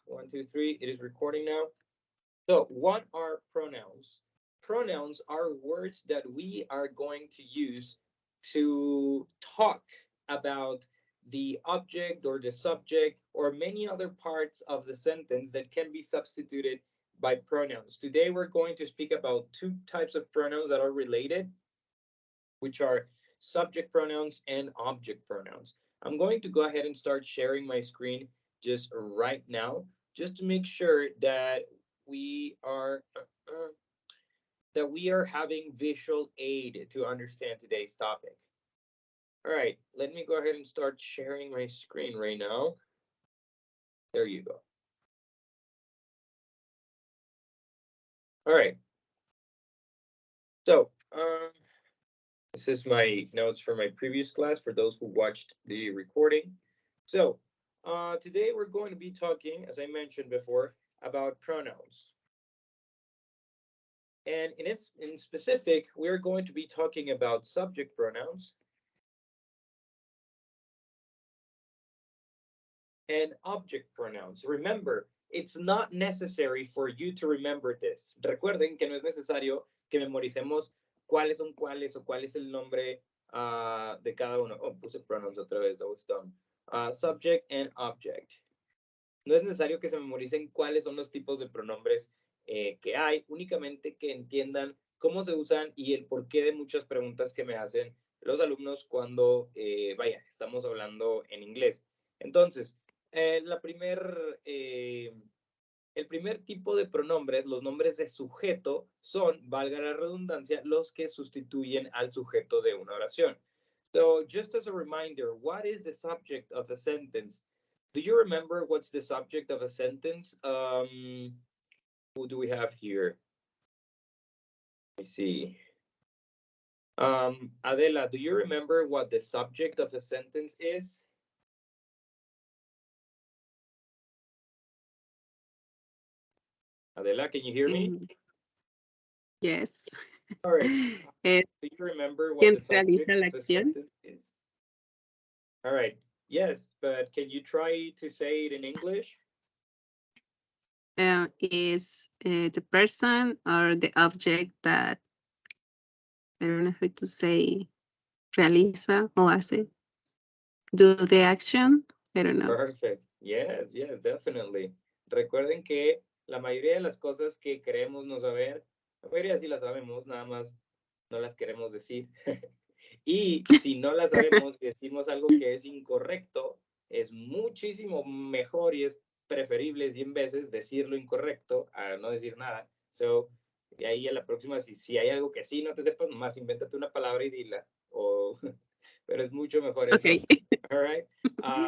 1, 2, 3. It is recording now. So, what are pronouns? Pronouns are words that we are going to use to talk about the object or the subject or many other parts of the sentence that can be substituted by pronouns. Today, we're going to speak about two types of pronouns that are related, which are subject pronouns and object pronouns. I'm going to go ahead and start sharing my screen just right now, just to make sure we are that we are having visual aid to understand today's topic. All right, let me go ahead and start sharing my screen right now. There you go. All right. So, this is my notes for my previous class for those who watched the recording. So, today we're going to be talking, as I mentioned before, about pronouns. And in specific, we're going to be talking about subject pronouns and object pronouns. Remember, it's not necessary for you to remember this. Recuerden que no es necesario que memoricemos cuáles son cuáles o cuál es el nombre de cada uno. Oh, puse pronouns otra vez, that was dumb. Subject and object. No es necesario que se memoricen cuáles son los tipos de pronombres que hay, únicamente que entiendan cómo se usan y el porqué de muchas preguntas que me hacen los alumnos cuando, estamos hablando en inglés. Entonces, el primer tipo de pronombres, los nombres de sujeto, son, valga la redundancia, los que sustituyen al sujeto de una oración. So, just as a reminder, what is the subject of a sentence? Do you remember what's the subject of a sentence? Who do we have here? Let me see. Adela, do you remember what the subject of a sentence is? Adela, can you hear me? Yes. All right. Es Do you remember what quien the realiza subject la of a acción. sentence is? All right. Yes, but can you try to say it in English? Is the person or the object that, I don't know how to say, realiza o hace, do the action. I don't know. Perfect. Yes, yes, definitely. Recuerden que la mayoría de las cosas que creemos no saber, la mayoría sí las sabemos, nada más no las queremos decir. Y si no las sabemos y decimos algo que es incorrecto, es muchísimo mejor y es preferible 100 veces decir lo incorrecto a no decir nada. So, y ahí a la próxima, si hay algo que sí no te sepas, nomás invéntate una palabra y dila. O, pero es mucho mejor eso. Okay. All right.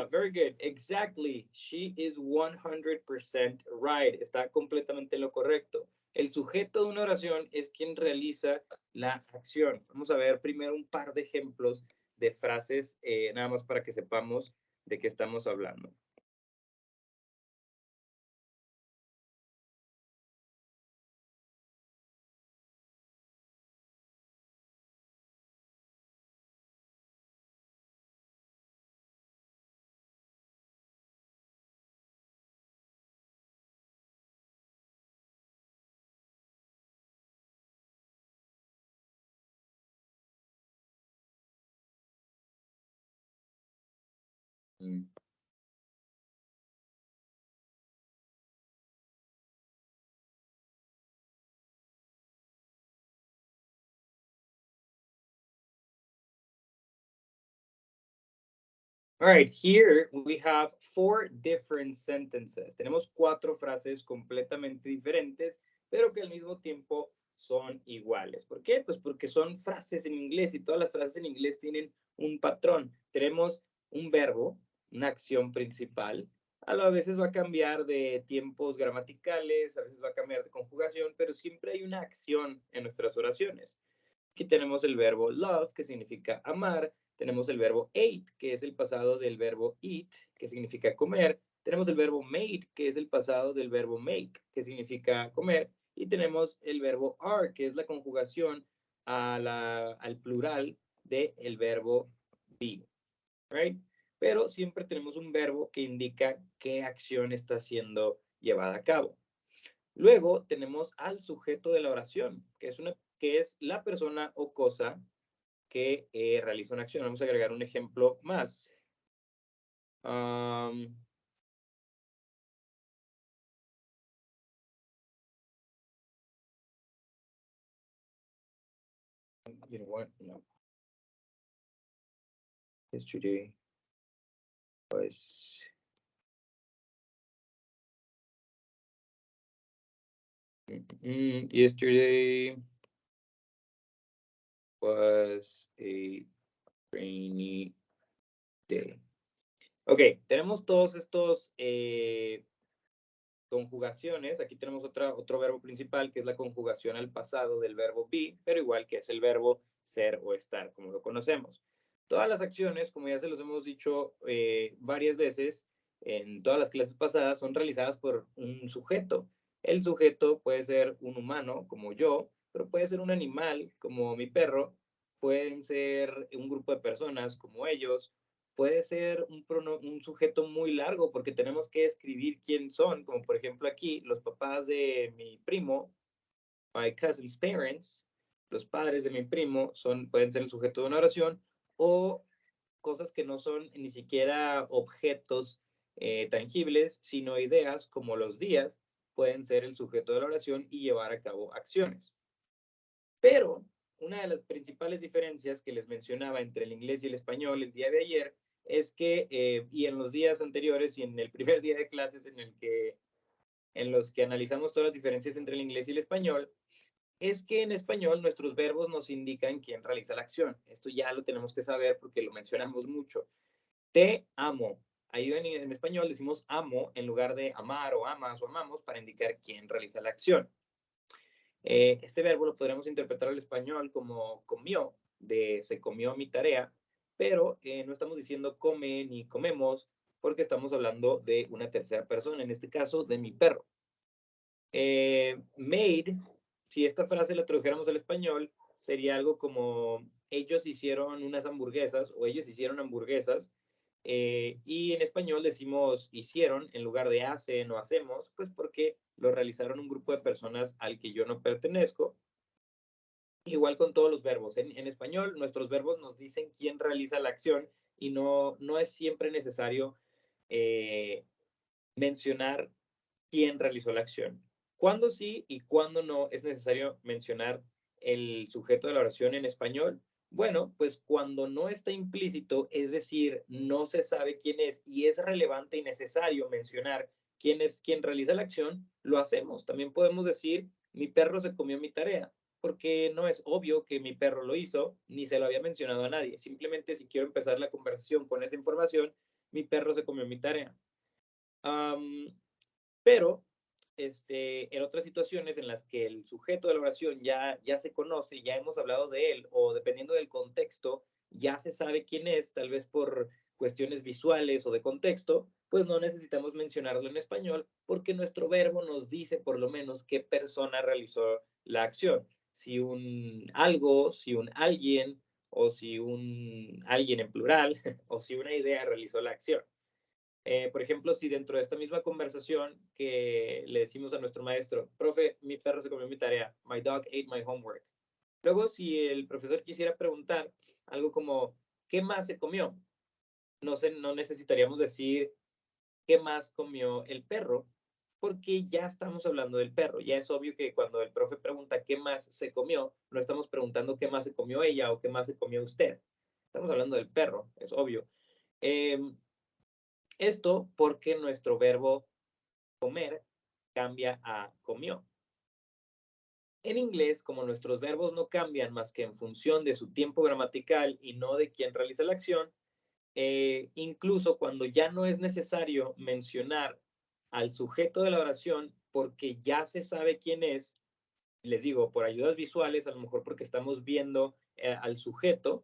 Very good. Exactly. She is 100% right. Está completamente en lo correcto. El sujeto de una oración es quien realiza la acción. Vamos a ver primero un par de ejemplos de frases, nada más para que sepamos de qué estamos hablando. Mm. All right, here we have 4 different sentences. Tenemos 4 frases completamente diferentes, pero que al mismo tiempo son iguales. ¿Por qué? Pues porque son frases en inglés y todas las frases en inglés tienen un patrón. Tenemos un verbo, una acción principal. A veces va a cambiar de tiempos gramaticales, a veces va a cambiar de conjugación, pero siempre hay una acción en nuestras oraciones. Aquí tenemos el verbo love, que significa amar. Tenemos el verbo ate, que es el pasado del verbo eat, que significa comer. Tenemos el verbo made, que es el pasado del verbo make, que significa comer. Y tenemos el verbo are, que es la conjugación al plural del verbo be. Right? Pero siempre tenemos un verbo que indica qué acción está siendo llevada a cabo. Luego tenemos al sujeto de la oración, que es la persona o cosa que realiza una acción. Vamos a agregar un ejemplo más. You know what? No. Yesterday was yesterday was a rainy day. Ok, tenemos todos estos conjugaciones. Aquí tenemos otro verbo principal, que es la conjugación al pasado del verbo be, pero igual que es el verbo ser o estar, como lo conocemos. Todas las acciones, como ya se los hemos dicho varias veces en todas las clases pasadas, son realizadas por un sujeto. El sujeto puede ser un humano, como yo, pero puede ser un animal, como mi perro, pueden ser un grupo de personas, como ellos, puede ser un sujeto muy largo porque tenemos que escribir quién son, como por ejemplo aquí, los papás de mi primo, my cousin's parents, los padres de mi primo pueden ser el sujeto de una oración, o cosas que no son ni siquiera objetos tangibles, sino ideas como los días, pueden ser el sujeto de la oración y llevar a cabo acciones. Pero una de las principales diferencias que les mencionaba entre el inglés y el español el día de ayer es que, y en los días anteriores y en el primer día de clases en los que analizamos todas las diferencias entre el inglés y el español, es que en español nuestros verbos nos indican quién realiza la acción. Esto ya lo tenemos que saber porque lo mencionamos mucho. Te amo. Ahí en español decimos amo en lugar de amar o amas o amamos para indicar quién realiza la acción. Este verbo lo podríamos interpretar al español como comió, de se comió mi tarea, pero no estamos diciendo come ni comemos porque estamos hablando de una tercera persona, en este caso de mi perro. Made, si esta frase la tradujéramos al español, sería algo como ellos hicieron unas hamburguesas o ellos hicieron hamburguesas. Y en español decimos hicieron en lugar de hacen o hacemos, pues porque lo realizaron un grupo de personas al que yo no pertenezco. Igual con todos los verbos. En español, nuestros verbos nos dicen quién realiza la acción y no es siempre necesario mencionar quién realizó la acción. ¿Cuándo sí y cuándo no es necesario mencionar el sujeto de la oración en español? Bueno, pues cuando no está implícito, es decir, no se sabe quién es y es relevante y necesario mencionar quién es quien realiza la acción, lo hacemos. También podemos decir, mi perro se comió mi tarea, porque no es obvio que mi perro lo hizo, ni se lo había mencionado a nadie. Simplemente si quiero empezar la conversación con esa información, mi perro se comió mi tarea. Pero en otras situaciones en las que el sujeto de la oración ya se conoce, ya hemos hablado de él, o dependiendo del contexto, ya se sabe quién es, tal vez por cuestiones visuales o de contexto, pues no necesitamos mencionarlo en español porque nuestro verbo nos dice por lo menos qué persona realizó la acción. Si un algo, si un alguien, o si un alguien en plural, o si una idea realizó la acción. Por ejemplo, si dentro de esta misma conversación que le decimos a nuestro maestro, profe, mi perro se comió mi tarea, my dog ate my homework. Luego, si el profesor quisiera preguntar algo como, ¿qué más se comió? No necesitaríamos decir, ¿qué más comió el perro? Porque ya estamos hablando del perro. Ya es obvio que cuando el profe pregunta qué más se comió, no estamos preguntando qué más se comió ella o qué más se comió usted. Estamos hablando del perro, es obvio. Esto porque nuestro verbo comer cambia a comió. En inglés, como nuestros verbos no cambian más que en función de su tiempo gramatical y no de quién realiza la acción, incluso cuando ya no es necesario mencionar al sujeto de la oración porque ya se sabe quién es, les digo, por ayudas visuales, a lo mejor porque estamos viendo al sujeto,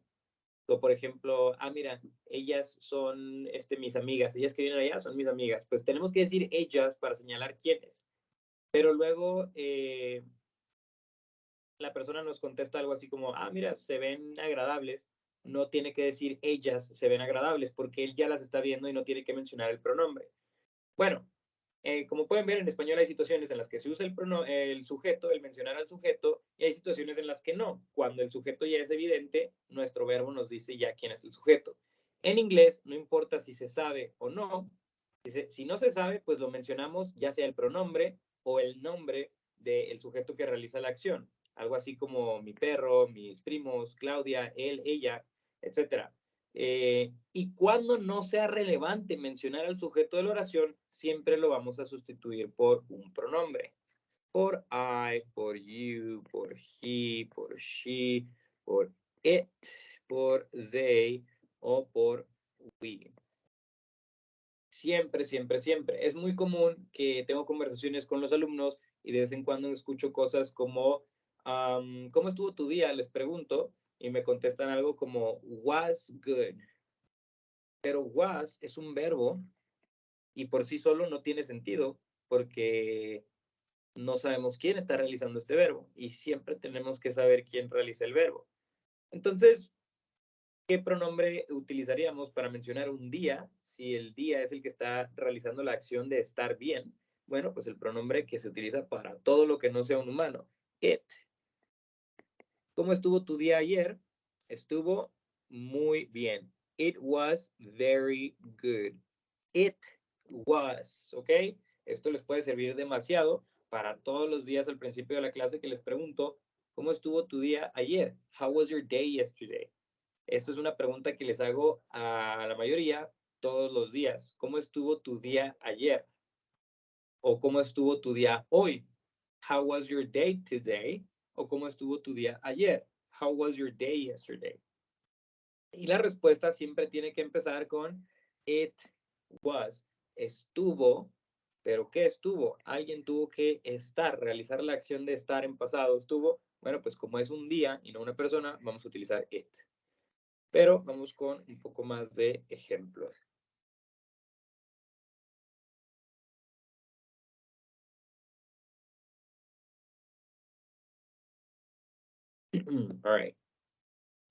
o por ejemplo, mira, ellas son mis amigas, ellas que vienen allá son mis amigas. Pues tenemos que decir ellas para señalar quiénes. Pero luego la persona nos contesta algo así como, mira, se ven agradables. No tiene que decir ellas se ven agradables porque él ya las está viendo y no tiene que mencionar el pronombre. Bueno, Como pueden ver, en español hay situaciones en las que se usa el sujeto, el mencionar al sujeto, y hay situaciones en las que no. Cuando el sujeto ya es evidente, nuestro verbo nos dice ya quién es el sujeto. En inglés, no importa si se sabe o no, si no se sabe, pues lo mencionamos ya sea el pronombre o el nombre del sujeto que realiza la acción. Algo así como mi perro, mis primos, Claudia, él, ella, etc. Y cuando no sea relevante mencionar al sujeto de la oración, siempre lo vamos a sustituir por un pronombre. Por I, por you, por he, por she, por it, por they o por we. Siempre, siempre, siempre. Es muy común que tengo conversaciones con los alumnos y de vez en cuando escucho cosas como, ¿cómo estuvo tu día? Les pregunto y me contestan algo como, was good. Pero was es un verbo y por sí solo no tiene sentido porque no sabemos quién está realizando este verbo y siempre tenemos que saber quién realiza el verbo. Entonces, ¿qué pronombre utilizaríamos para mencionar un día si el día es el que está realizando la acción de estar bien? Bueno, pues el pronombre que se utiliza para todo lo que no sea un humano. It. ¿Cómo estuvo tu día ayer? Estuvo muy bien. It was very good. It was, ¿ok? Esto les puede servir demasiado para todos los días al principio de la clase que les pregunto, ¿cómo estuvo tu día ayer? How was your day yesterday? Esto es una pregunta que les hago a la mayoría todos los días. ¿Cómo estuvo tu día ayer? ¿O cómo estuvo tu día hoy? How was your day today? ¿O cómo estuvo tu día ayer? How was your day yesterday? Y la respuesta siempre tiene que empezar con it was. Estuvo, pero ¿qué estuvo? Alguien tuvo que estar, realizar la acción de estar en pasado. Estuvo, bueno, pues como es un día y no una persona, vamos a utilizar it. Pero vamos con un poco más de ejemplos. All right.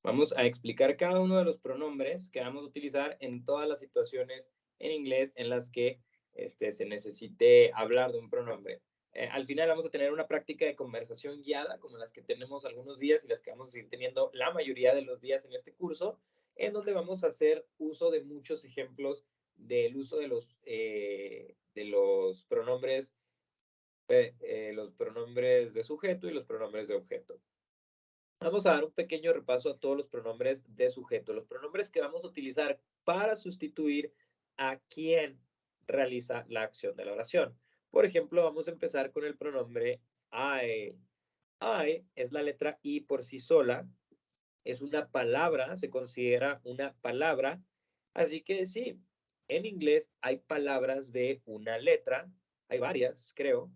Vamos a explicar cada uno de los pronombres que vamos a utilizar en todas las situaciones en inglés en las que se necesite hablar de un pronombre. Al final vamos a tener una práctica de conversación guiada, como las que tenemos algunos días y las que vamos a seguir teniendo la mayoría de los días en este curso, en donde vamos a hacer uso de muchos ejemplos del uso de los pronombres de sujeto y los pronombres de objeto. Vamos a dar un pequeño repaso a todos los pronombres de sujeto, los pronombres que vamos a utilizar para sustituir a quien realiza la acción de la oración. Por ejemplo, vamos a empezar con el pronombre I. I es la letra I por sí sola, es una palabra, se considera una palabra, así que sí, en inglés hay palabras de una letra, hay varias, creo.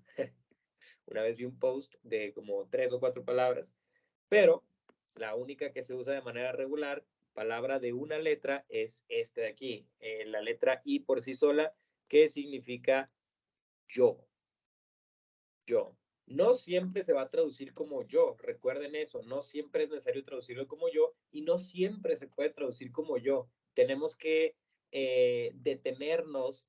Una vez vi un post de como 3 o 4 palabras, pero la única que se usa de manera regular, palabra de una letra, es este de aquí, la letra I por sí sola, que significa yo. Yo. No siempre se va a traducir como yo, recuerden eso, no siempre es necesario traducirlo como yo y no siempre se puede traducir como yo. Tenemos que detenernos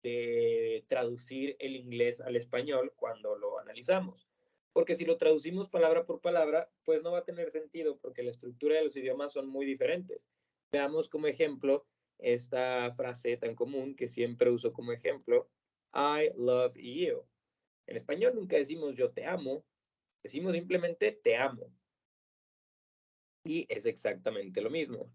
de traducir el inglés al español cuando lo analizamos. Porque si lo traducimos palabra por palabra, pues no va a tener sentido porque la estructura de los idiomas son muy diferentes. Veamos como ejemplo esta frase tan común que siempre uso como ejemplo, I love you. En español nunca decimos yo te amo, decimos simplemente te amo. Y es exactamente lo mismo.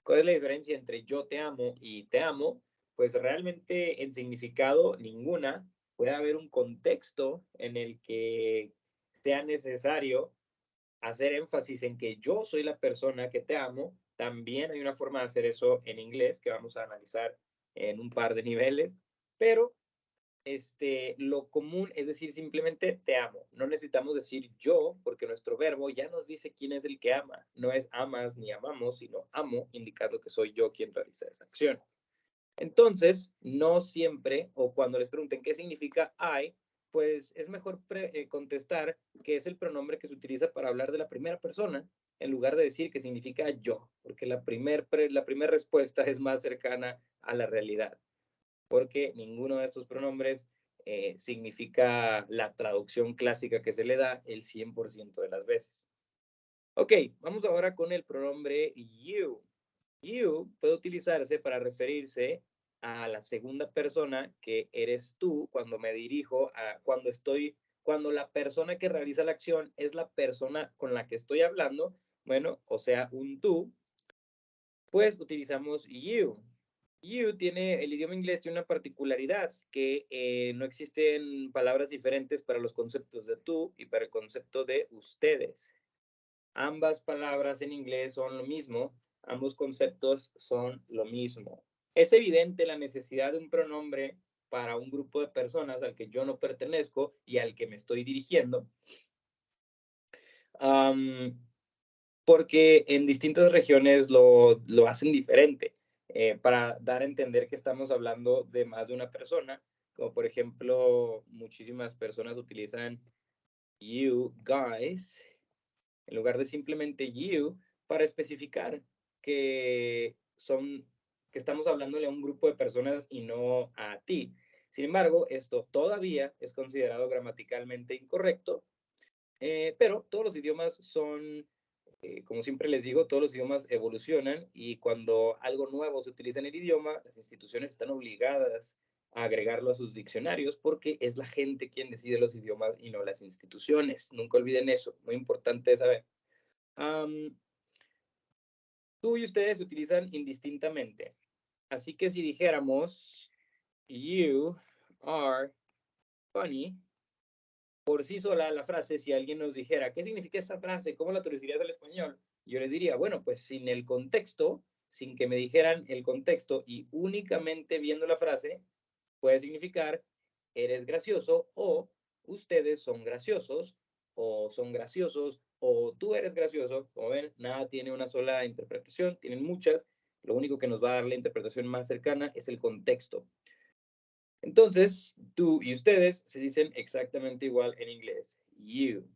¿Cuál es la diferencia entre yo te amo y te amo? Pues realmente en significado ninguna. Puede haber un contexto en el que sea necesario hacer énfasis en que yo soy la persona que te amo. También hay una forma de hacer eso en inglés que vamos a analizar en un par de niveles, pero lo común es decir simplemente te amo. No necesitamos decir yo, porque nuestro verbo ya nos dice quién es el que ama. No es amas ni amamos, sino amo, indicando que soy yo quien realiza esa acción. Entonces, no siempre, o cuando les pregunten qué significa I, pues es mejor contestar que es el pronombre que se utiliza para hablar de la primera persona, en lugar de decir que significa yo, porque la primera respuesta es más cercana a la realidad. porque ninguno de estos pronombres significa la traducción clásica que se le da el 100% de las veces. Ok, vamos ahora con el pronombre you. You puede utilizarse para referirse a la segunda persona que eres tú cuando me dirijo a cuando la persona que realiza la acción es la persona con la que estoy hablando, bueno, o sea, un tú, pues utilizamos you. You tiene, el idioma inglés tiene una particularidad que no existen palabras diferentes para los conceptos de tú y para el concepto de ustedes. Ambas palabras en inglés son lo mismo, ambos conceptos son lo mismo. Es evidente la necesidad de un pronombre para un grupo de personas al que yo no pertenezco y al que me estoy dirigiendo, porque en distintas regiones lo hacen diferente, para dar a entender que estamos hablando de más de una persona, como por ejemplo, muchísimas personas utilizan you guys en lugar de simplemente you, para especificar que que estamos hablándole a un grupo de personas y no a ti. Sin embargo, esto todavía es considerado gramaticalmente incorrecto, pero todos los idiomas son, como siempre les digo, todos los idiomas evolucionan y cuando algo nuevo se utiliza en el idioma, las instituciones están obligadas a agregarlo a sus diccionarios porque es la gente quien decide los idiomas y no las instituciones. Nunca olviden eso, muy importante saber. Tú y ustedes se utilizan indistintamente. Así que si dijéramos, you are funny, por sí sola la frase, si alguien nos dijera, ¿qué significa esa frase? ¿Cómo la traducirías al español? Yo les diría, bueno, pues sin el contexto, sin que me dijeran el contexto y únicamente viendo la frase, puede significar, eres gracioso o ustedes son graciosos o son graciosos o tú eres gracioso. Como ven, nada tiene una sola interpretación, tienen muchas. Lo único que nos va a dar la interpretación más cercana es el contexto. Entonces, tú y ustedes se dicen exactamente igual en inglés. You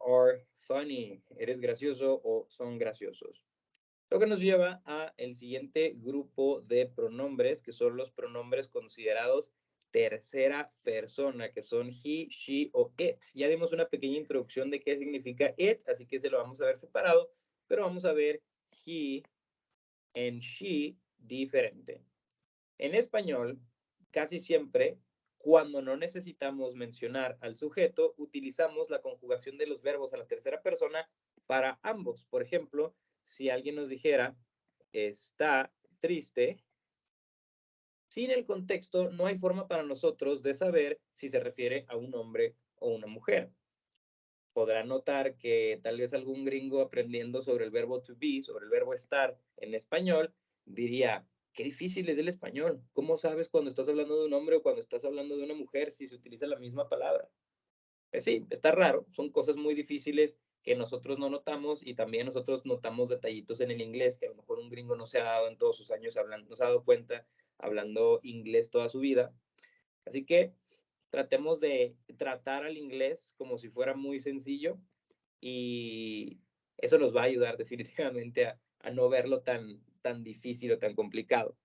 are funny. Eres gracioso o son graciosos. Lo que nos lleva a el siguiente grupo de pronombres, que son los pronombres considerados tercera persona, que son he, she o it. Ya dimos una pequeña introducción de qué significa it, así que se lo vamos a ver separado, pero vamos a ver he and she diferente. En español, casi siempre, cuando no necesitamos mencionar al sujeto, utilizamos la conjugación de los verbos a la tercera persona para ambos. Por ejemplo, si alguien nos dijera, está triste, sin el contexto no hay forma para nosotros de saber si se refiere a un hombre o una mujer. Podrán notar que tal vez algún gringo aprendiendo sobre el verbo to be, sobre el verbo estar en español, diría, qué difícil es el español. ¿Cómo sabes cuando estás hablando de un hombre o cuando estás hablando de una mujer si se utiliza la misma palabra? Pues sí, está raro. Son cosas muy difíciles que nosotros no notamos y también nosotros notamos detallitos en el inglés que a lo mejor un gringo no se ha dado en todos sus años hablando, no se ha dado cuenta hablando inglés toda su vida. Así que tratemos de tratar al inglés como si fuera muy sencillo y eso nos va a ayudar definitivamente a no verlo tan difícil o tan complicado.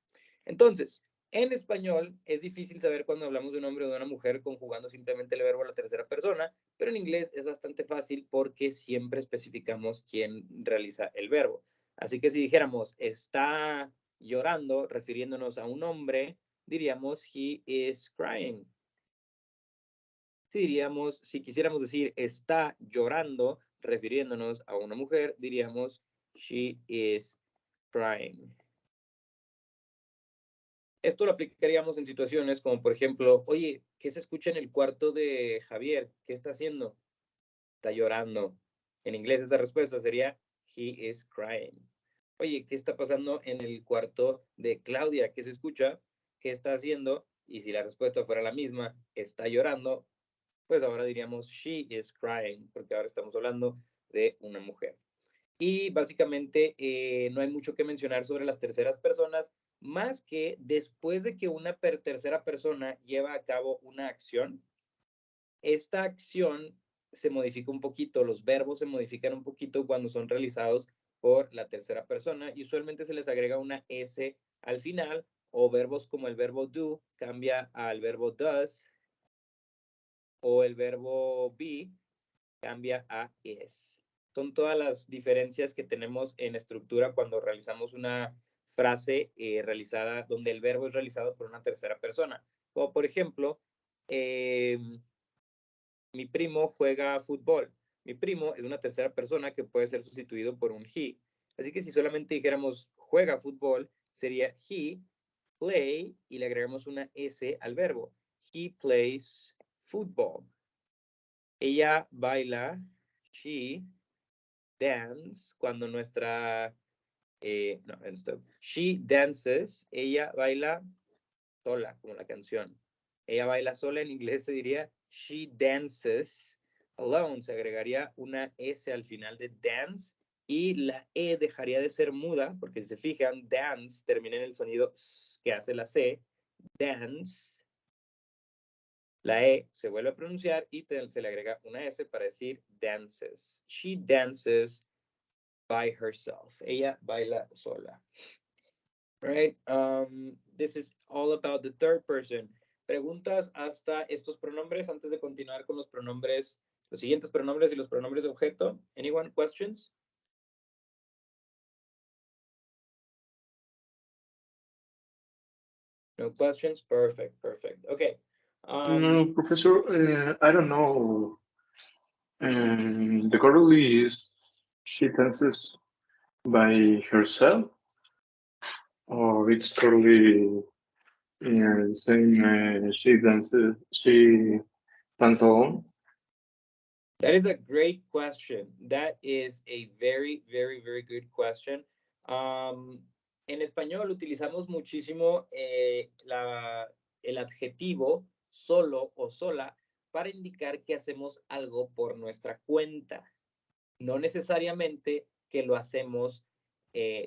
Entonces, en español es difícil saber cuando hablamos de un hombre o de una mujer conjugando simplemente el verbo a la tercera persona, pero en inglés es bastante fácil porque siempre especificamos quién realiza el verbo. Así que si dijéramos está llorando, refiriéndonos a un hombre, diríamos he is crying. Si quisiéramos decir está llorando, refiriéndonos a una mujer, diríamos she is crying. Esto lo aplicaríamos en situaciones como, por ejemplo, oye, ¿qué se escucha en el cuarto de Javier? ¿Qué está haciendo? Está llorando. En inglés esta respuesta sería he is crying. Oye, ¿qué está pasando en el cuarto de Claudia? ¿Qué se escucha? ¿Qué está haciendo? Y si la respuesta fuera la misma, está llorando, pues ahora diríamos she is crying, porque ahora estamos hablando de una mujer. Y básicamente no hay mucho que mencionar sobre las terceras personas, más que después de que una tercera persona lleva a cabo una acción, esta acción se modifica un poquito, los verbos se modifican un poquito cuando son realizados por la tercera persona y usualmente se les agrega una S al final o verbos como el verbo do cambia al verbo does, o el verbo be cambia a is. Son todas las diferencias que tenemos en estructura cuando realizamos una frase realizada, donde el verbo es realizado por una tercera persona. Como por ejemplo, mi primo juega fútbol. Mi primo es una tercera persona que puede ser sustituido por un he. Así que si solamente dijéramos juega fútbol, sería he play y le agregamos una S al verbo. He plays football. Ella baila, she dance, cuando nuestra, she dances, ella baila sola, como la canción. Ella baila sola, en inglés se diría she dances alone, se agregaría una S al final de dance y la E dejaría de ser muda, porque si se fijan, dance termina en el sonido S que hace la C, dance. La E se vuelve a pronunciar y se le agrega una S para decir dances. She dances by herself. Ella baila sola. Right? This is all about the third person. Preguntas hasta estos pronombres antes de continuar con los pronombres, los siguientes pronombres y los pronombres de objeto. Anyone? Questions? No questions? Perfect, perfect. Okay. No, Professor, I don't know. The correctly is she dances by herself, or it's totally saying she dance alone. That is a great question. That is a very, very, very good question. En español utilizamos muchísimo el adjetivo solo o sola para indicar que hacemos algo por nuestra cuenta. No necesariamente que lo hacemos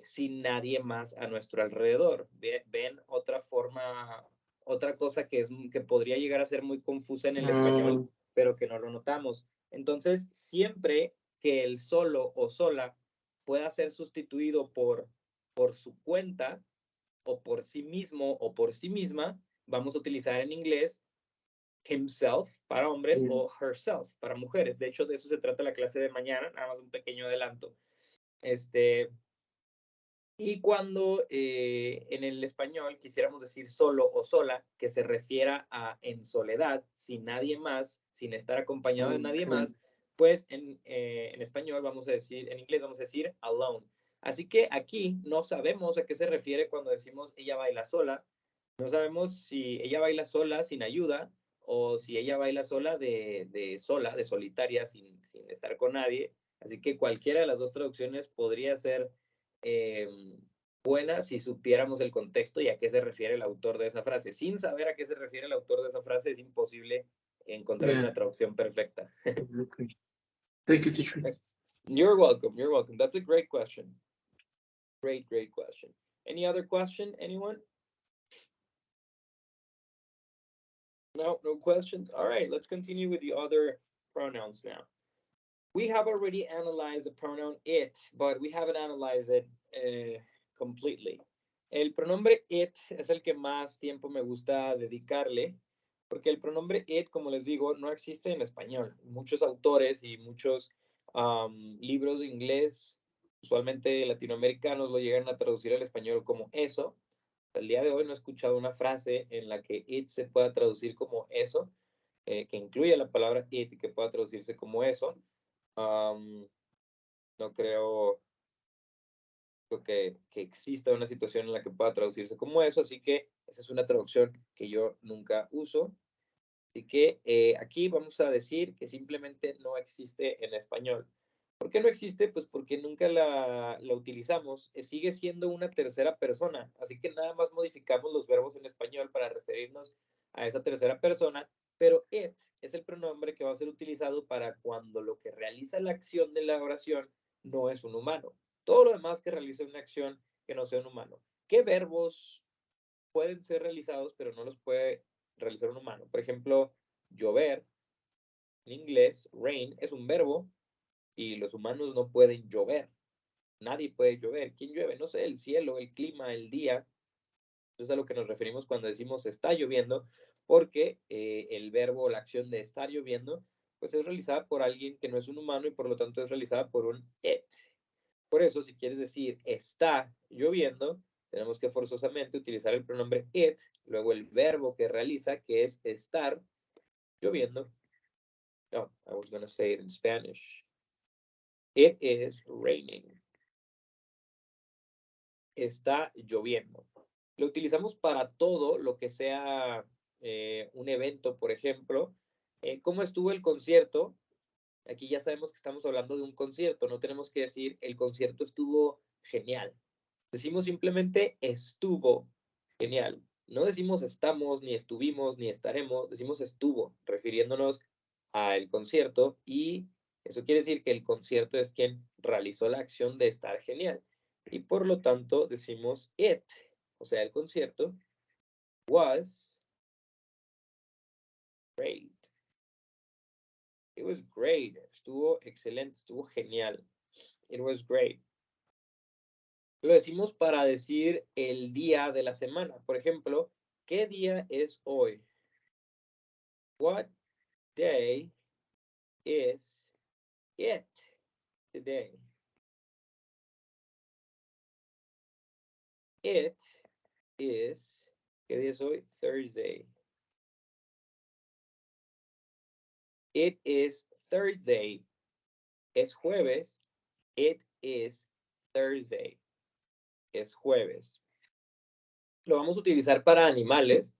sin nadie más a nuestro alrededor. Ven otra forma, otra cosa que podría llegar a ser muy confusa en el español, pero que no lo notamos. Entonces, siempre que el solo o sola pueda ser sustituido por su cuenta o por sí mismo o por sí misma, vamos a utilizar en inglés himself para hombres o herself para mujeres. De hecho, de eso se trata la clase de mañana, nada más un pequeño adelanto. Y cuando en el español quisiéramos decir solo o sola, que se refiera a en soledad, sin nadie más, sin estar acompañado de nadie más, pues en español vamos a decir, en inglés vamos a decir alone. Así que aquí no sabemos a qué se refiere cuando decimos ella baila sola. No sabemos si ella baila sola sin ayuda o si ella baila sola de sola, de solitaria, sin estar con nadie. Así que cualquiera de las dos traducciones podría ser buena si supiéramos el contexto y a qué se refiere el autor de esa frase. Sin saber a qué se refiere el autor de esa frase, es imposible encontrar una traducción perfecta. Okay. Thank you, teacher. You're welcome. You're welcome. That's a great question. Great, great question. Any other question, anyone? No, no questions? All right, let's continue with the other pronouns now. We have already analyzed the pronoun it, but we haven't analyzed it completely. El pronombre it es el que más tiempo me gusta dedicarle, porque el pronombre it, como les digo, no existe en español. Muchos autores y muchos libros de inglés, usualmente latinoamericanos, lo llegan a traducir al español como eso. Hasta el día de hoy no he escuchado una frase en la que it se pueda traducir como eso, que incluya la palabra it y que pueda traducirse como eso. No creo que exista una situación en la que pueda traducirse como eso, así que esa es una traducción que yo nunca uso. Así que aquí vamos a decir que simplemente no existe en español. ¿Por qué no existe? Pues porque nunca la utilizamos. Sigue siendo una tercera persona, así que nada más modificamos los verbos en español para referirnos a esa tercera persona, pero it es el pronombre que va a ser utilizado para cuando lo que realiza la acción de la oración no es un humano. Todo lo demás que realice una acción que no sea un humano. ¿Qué verbos pueden ser realizados, pero no los puede realizar un humano? Por ejemplo, llover, en inglés, rain, es un verbo y los humanos no pueden llover. Nadie puede llover. ¿Quién llueve? No sé, el cielo, el clima, el día. Eso es a lo que nos referimos cuando decimos está lloviendo, porque el verbo o la acción de estar lloviendo, pues es realizada por alguien que no es un humano y por lo tanto es realizada por un it. Por eso, si quieres decir está lloviendo, tenemos que forzosamente utilizar el pronombre it, luego el verbo que realiza, que es estar lloviendo. Oh, I was going to say it in Spanish. It is raining. Está lloviendo. Lo utilizamos para todo lo que sea un evento, por ejemplo. ¿Cómo estuvo el concierto? Aquí ya sabemos que estamos hablando de un concierto, no tenemos que decir el concierto estuvo genial. Decimos simplemente estuvo genial. No decimos estamos, ni estuvimos, ni estaremos, decimos estuvo, refiriéndonos al concierto, y eso quiere decir que el concierto es quien realizó la acción de estar genial. Y por lo tanto decimos it, o sea, el concierto was great. It was great. Estuvo excelente, estuvo genial. It was great. Lo decimos para decir el día de la semana. Por ejemplo, ¿qué día es hoy? What day is it today? It is, ¿qué día es hoy? Thursday. It is Thursday. Es jueves. It is Thursday. Es jueves. Lo vamos a utilizar para animales.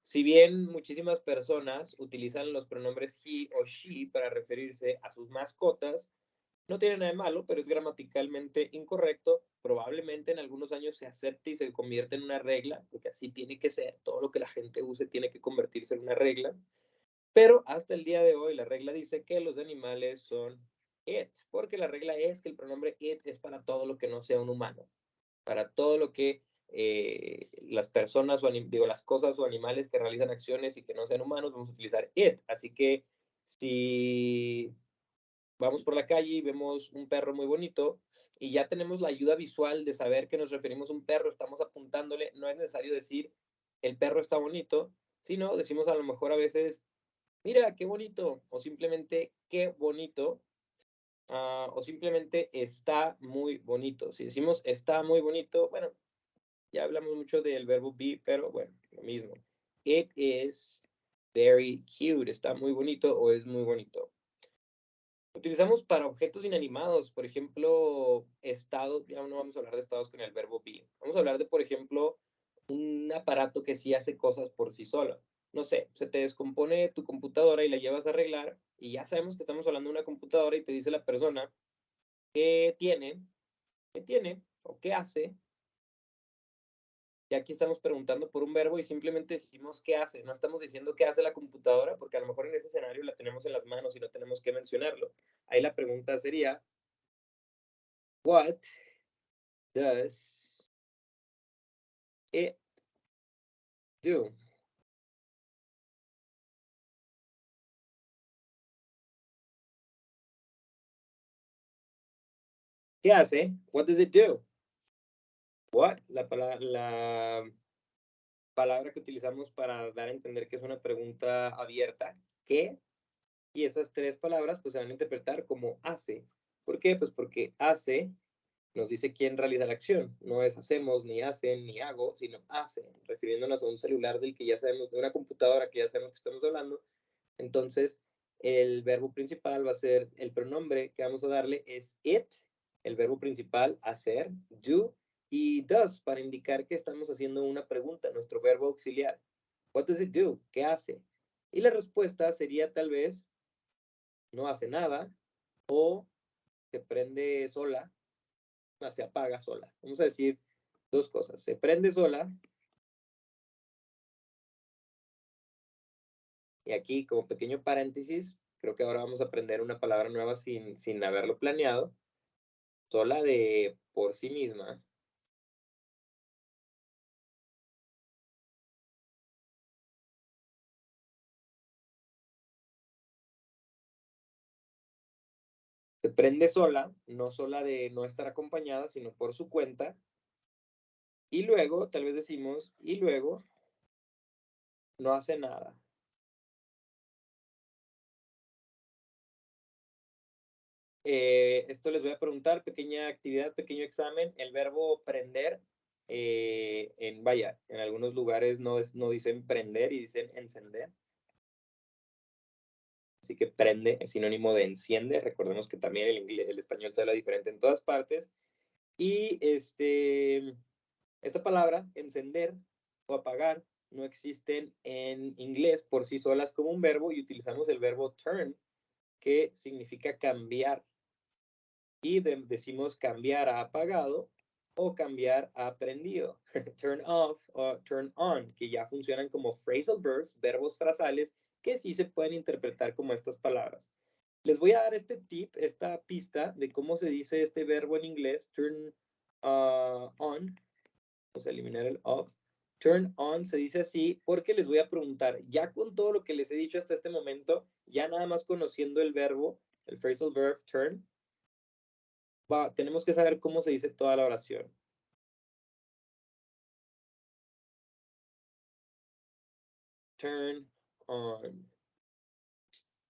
Si bien muchísimas personas utilizan los pronombres he o she para referirse a sus mascotas, no tiene nada de malo, pero es gramaticalmente incorrecto. Probablemente en algunos años se acepte y se convierte en una regla, porque así tiene que ser. Todo lo que la gente use tiene que convertirse en una regla. Pero hasta el día de hoy la regla dice que los animales son it, porque la regla es que el pronombre it es para todo lo que no sea un humano, para todo lo que las personas o las cosas o animales que realizan acciones y que no sean humanos, vamos a utilizar it. Así que si vamos por la calle y vemos un perro muy bonito y ya tenemos la ayuda visual de saber que nos referimos a un perro, estamos apuntándole, no es necesario decir el perro está bonito, sino decimos a lo mejor a veces, mira, qué bonito, o simplemente qué bonito, o simplemente está muy bonito. Si decimos está muy bonito, bueno, ya hablamos mucho del verbo be, pero bueno, lo mismo. It is very cute, está muy bonito o es muy bonito. Utilizamos para objetos inanimados, por ejemplo, estados, ya no vamos a hablar de estados con el verbo be. Vamos a hablar de, por ejemplo, un aparato que sí hace cosas por sí solo. No sé, se te descompone tu computadora y la llevas a arreglar y ya sabemos que estamos hablando de una computadora y te dice la persona qué tiene o qué hace. Y aquí estamos preguntando por un verbo y simplemente decimos qué hace. No estamos diciendo qué hace la computadora porque a lo mejor en ese escenario la tenemos en las manos y no tenemos que mencionarlo. Ahí la pregunta sería, what does it do? ¿Qué hace? What does it do? What, la palabra que utilizamos para dar a entender que es una pregunta abierta. ¿Qué? Y esas tres palabras pues se van a interpretar como hace. ¿Por qué? Pues porque hace nos dice quién realiza la acción. No es hacemos, ni hacen, ni hago, sino hace, refiriéndonos a un celular del que ya sabemos, de una computadora que ya sabemos que estamos hablando. Entonces, el verbo principal va a ser, el pronombre que vamos a darle es it, el verbo principal, hacer, do, y does, para indicar que estamos haciendo una pregunta, nuestro verbo auxiliar. What does it do? ¿Qué hace? Y la respuesta sería tal vez, no hace nada, o se prende sola, se apaga sola. Vamos a decir dos cosas. Se prende sola. Y aquí, como pequeño paréntesis, creo que ahora vamos a aprender una palabra nueva sin haberlo planeado. Sola de por sí misma. Se prende sola, no sola de no estar acompañada, sino por su cuenta. Y luego, tal vez decimos, y luego no hace nada. Esto les voy a preguntar, pequeña actividad, pequeño examen. El verbo prender, en algunos lugares no dicen prender y dicen encender. Así que prende es sinónimo de enciende. Recordemos que también el español se habla diferente en todas partes. Y esta palabra, encender o apagar, no existen en inglés por sí solas como un verbo y utilizamos el verbo turn, que significa cambiar. Y decimos cambiar a apagado o cambiar a prendido. Turn off o turn on, que ya funcionan como phrasal verbs, verbos frasales, que sí se pueden interpretar como estas palabras. Les voy a dar este tip, esta pista de cómo se dice este verbo en inglés, turn on. Vamos a eliminar el off. Turn on se dice así porque les voy a preguntar, ya con todo lo que les he dicho hasta este momento, ya nada más conociendo el verbo, el phrasal verb turn, tenemos que saber cómo se dice toda la oración. Turn on.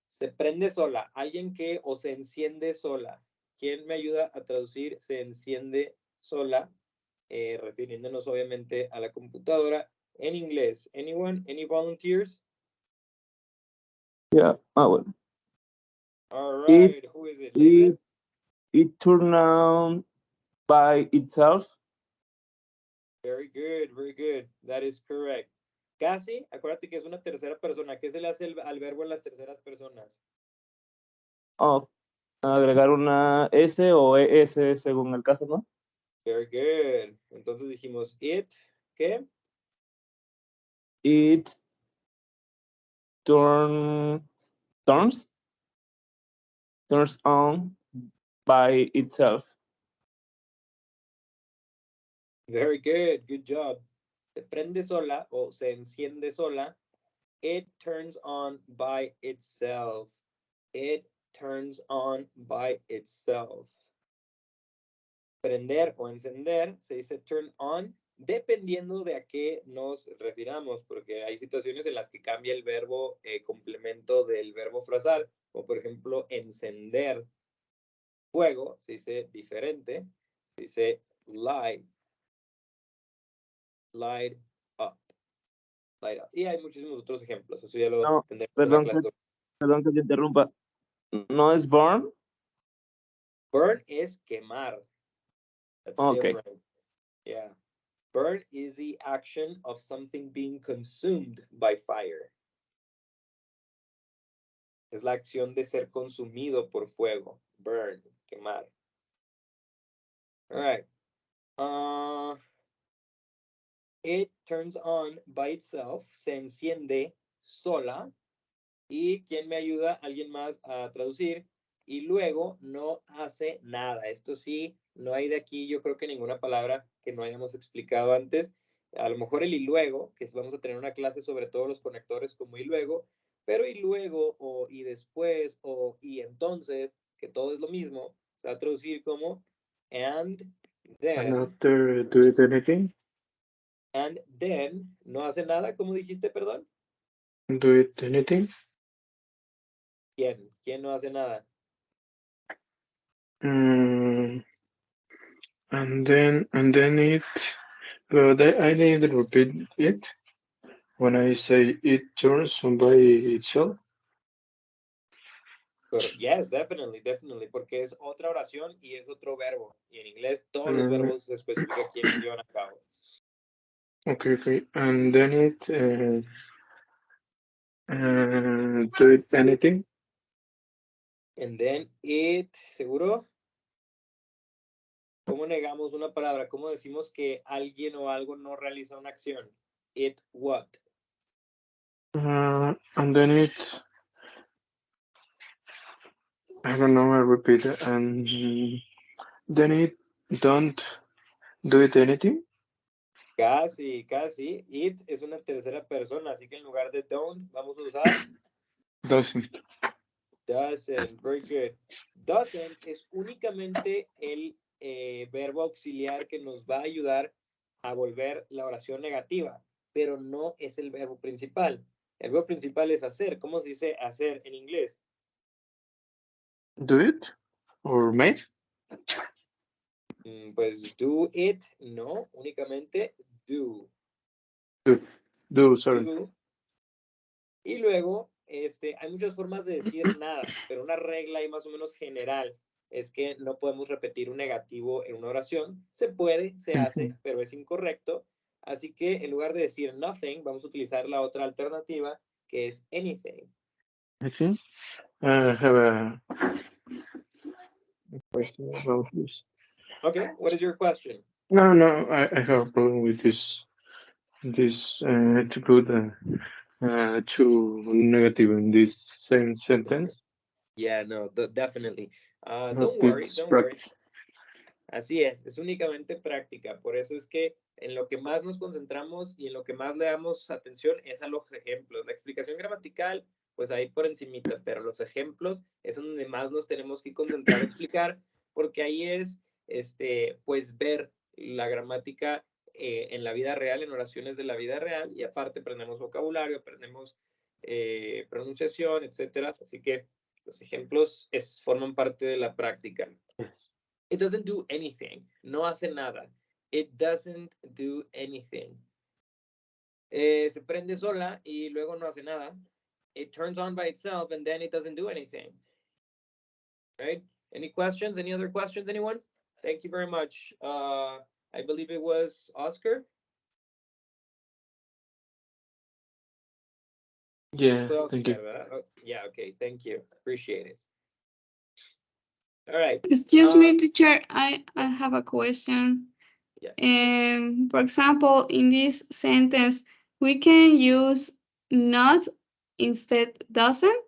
Se prende sola. Alguien que o se enciende sola. ¿Quién me ayuda a traducir se enciende sola? Refiriéndonos obviamente a la computadora en inglés. Anyone? Any volunteers? Yeah, well, All it right. Who is it? Leila? it turn on by itself. Very good, very good. That is correct. Casi, acuérdate que es una tercera persona. ¿Qué se le hace al verbo en las terceras personas? Oh, agregar una S o ES según el caso, ¿no? Very good. Entonces dijimos it, ¿qué? It turns on by itself. Very good, good job. Se prende sola o se enciende sola. It turns on by itself. It turns on by itself. Prender o encender se dice turn on, dependiendo de a qué nos refiramos, porque hay situaciones en las que cambia el verbo complemento del verbo frasal, como por ejemplo encender fuego, se dice diferente, se dice light. Light up. Light up. Y hay muchísimos otros ejemplos. Eso ya lo No, tendremos en la perdón clase. perdón que te interrumpa. ¿No es burn? Burn es quemar. That's Okay. different. Yeah. Burn is the action of something being consumed by fire. Es la acción de ser consumido por fuego. Burn, quemar. All right. It turns on by itself. Se enciende sola. ¿Y quién me ayuda? ¿Alguien más a traducir? Y luego no hace nada. Esto sí, no hay de aquí, yo creo que ninguna palabra que no hayamos explicado antes. A lo mejor el y luego, que vamos a tener una clase sobre todos los conectores como y luego, pero y luego o y después o y entonces, que todo es lo mismo, se va a traducir como and then. And after do it anything? And then, no hace nada, ¿cómo dijiste, perdón? Do it anything? ¿Quién? ¿Quién no hace nada? And then it. I need to repeat it when I say it turns on by itself. Yes, definitely, definitely, porque es otra oración y es otro verbo. Y en inglés todos los verbos se especifica quién los llevan a cabo. Okay. And then it do it anything? And then it, ¿seguro? ¿Cómo negamos una palabra? ¿Cómo decimos que alguien o algo no realiza una acción? It what? And then it. I don't know. I repeat it. And then it don't do it anything. Casi, casi. It es una tercera persona, así que en lugar de don't, vamos a usar Doesn't. doesn't. Very good. Doesn't es únicamente el verbo auxiliar que nos va a ayudar a volver la oración negativa, pero no es el verbo principal. El verbo principal es hacer. ¿Cómo se dice hacer en inglés? Do it or make? Pues do it, no, únicamente do. Do, sorry. Do. Y luego, hay muchas formas de decir nada, pero una regla ahí más o menos general es que no podemos repetir un negativo en una oración. Se puede, se hace, pero es incorrecto. Así que en lugar de decir nothing, vamos a utilizar la otra alternativa, que es anything. I think I have a question about this. Okay, what is your question? No, I have a problem with this to put two negative in this same sentence. Yeah, no, definitely. But Don't worry, it's don't worry. practice. Así es únicamente práctica. Por eso es que en lo que más nos concentramos y en lo que más le damos atención es a los ejemplos. La explicación gramatical, pues ahí por encimita, pero los ejemplos es donde más nos tenemos que concentrar a explicar, porque ahí es, pues ver la gramática en la vida real, en oraciones de la vida real, y aparte aprendemos vocabulario, aprendemos pronunciación, etcétera. Así que los ejemplos forman parte de la práctica. It doesn't do anything. No hace nada. It doesn't do anything. Se prende sola y luego no hace nada. It turns on by itself and then it doesn't do anything. Right? Any questions? Any other questions, anyone? Thank you very much. I believe it was Oscar. Yeah, Fue Oscar, thank you. ¿verdad? Oh, yeah, okay. Thank you. Appreciate it. All right. Excuse me, teacher, I have a question. Yes. For example, in this sentence, we can use not instead doesn't?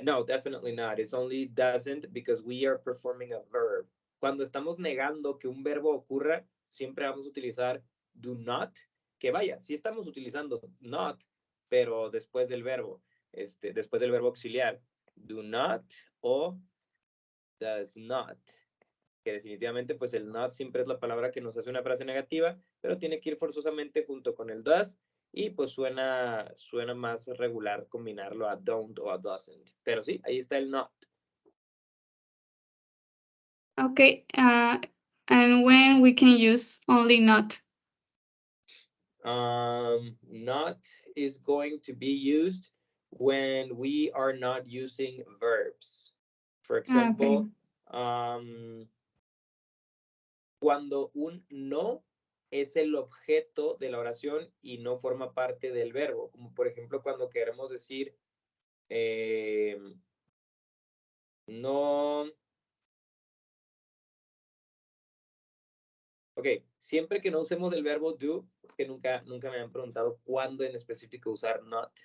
No, definitely not. It's only doesn't because we are performing a verb. Cuando estamos negando que un verbo ocurra, siempre vamos a utilizar do not, que vaya, sí estamos utilizando not, pero después del verbo, después del verbo auxiliar, do not o does not, que definitivamente pues el not siempre es la palabra que nos hace una frase negativa, pero tiene que ir forzosamente junto con el does y pues suena más regular combinarlo a don't o a doesn't, pero sí, ahí está el not. Okay, and when we can use only not? Not is going to be used when we are not using verbs. For example, cuando un no es el objeto de la oración y no forma parte del verbo, como por ejemplo cuando queremos decir no. Ok, siempre que no usemos el verbo do, es que nunca me han preguntado cuándo en específico usar not.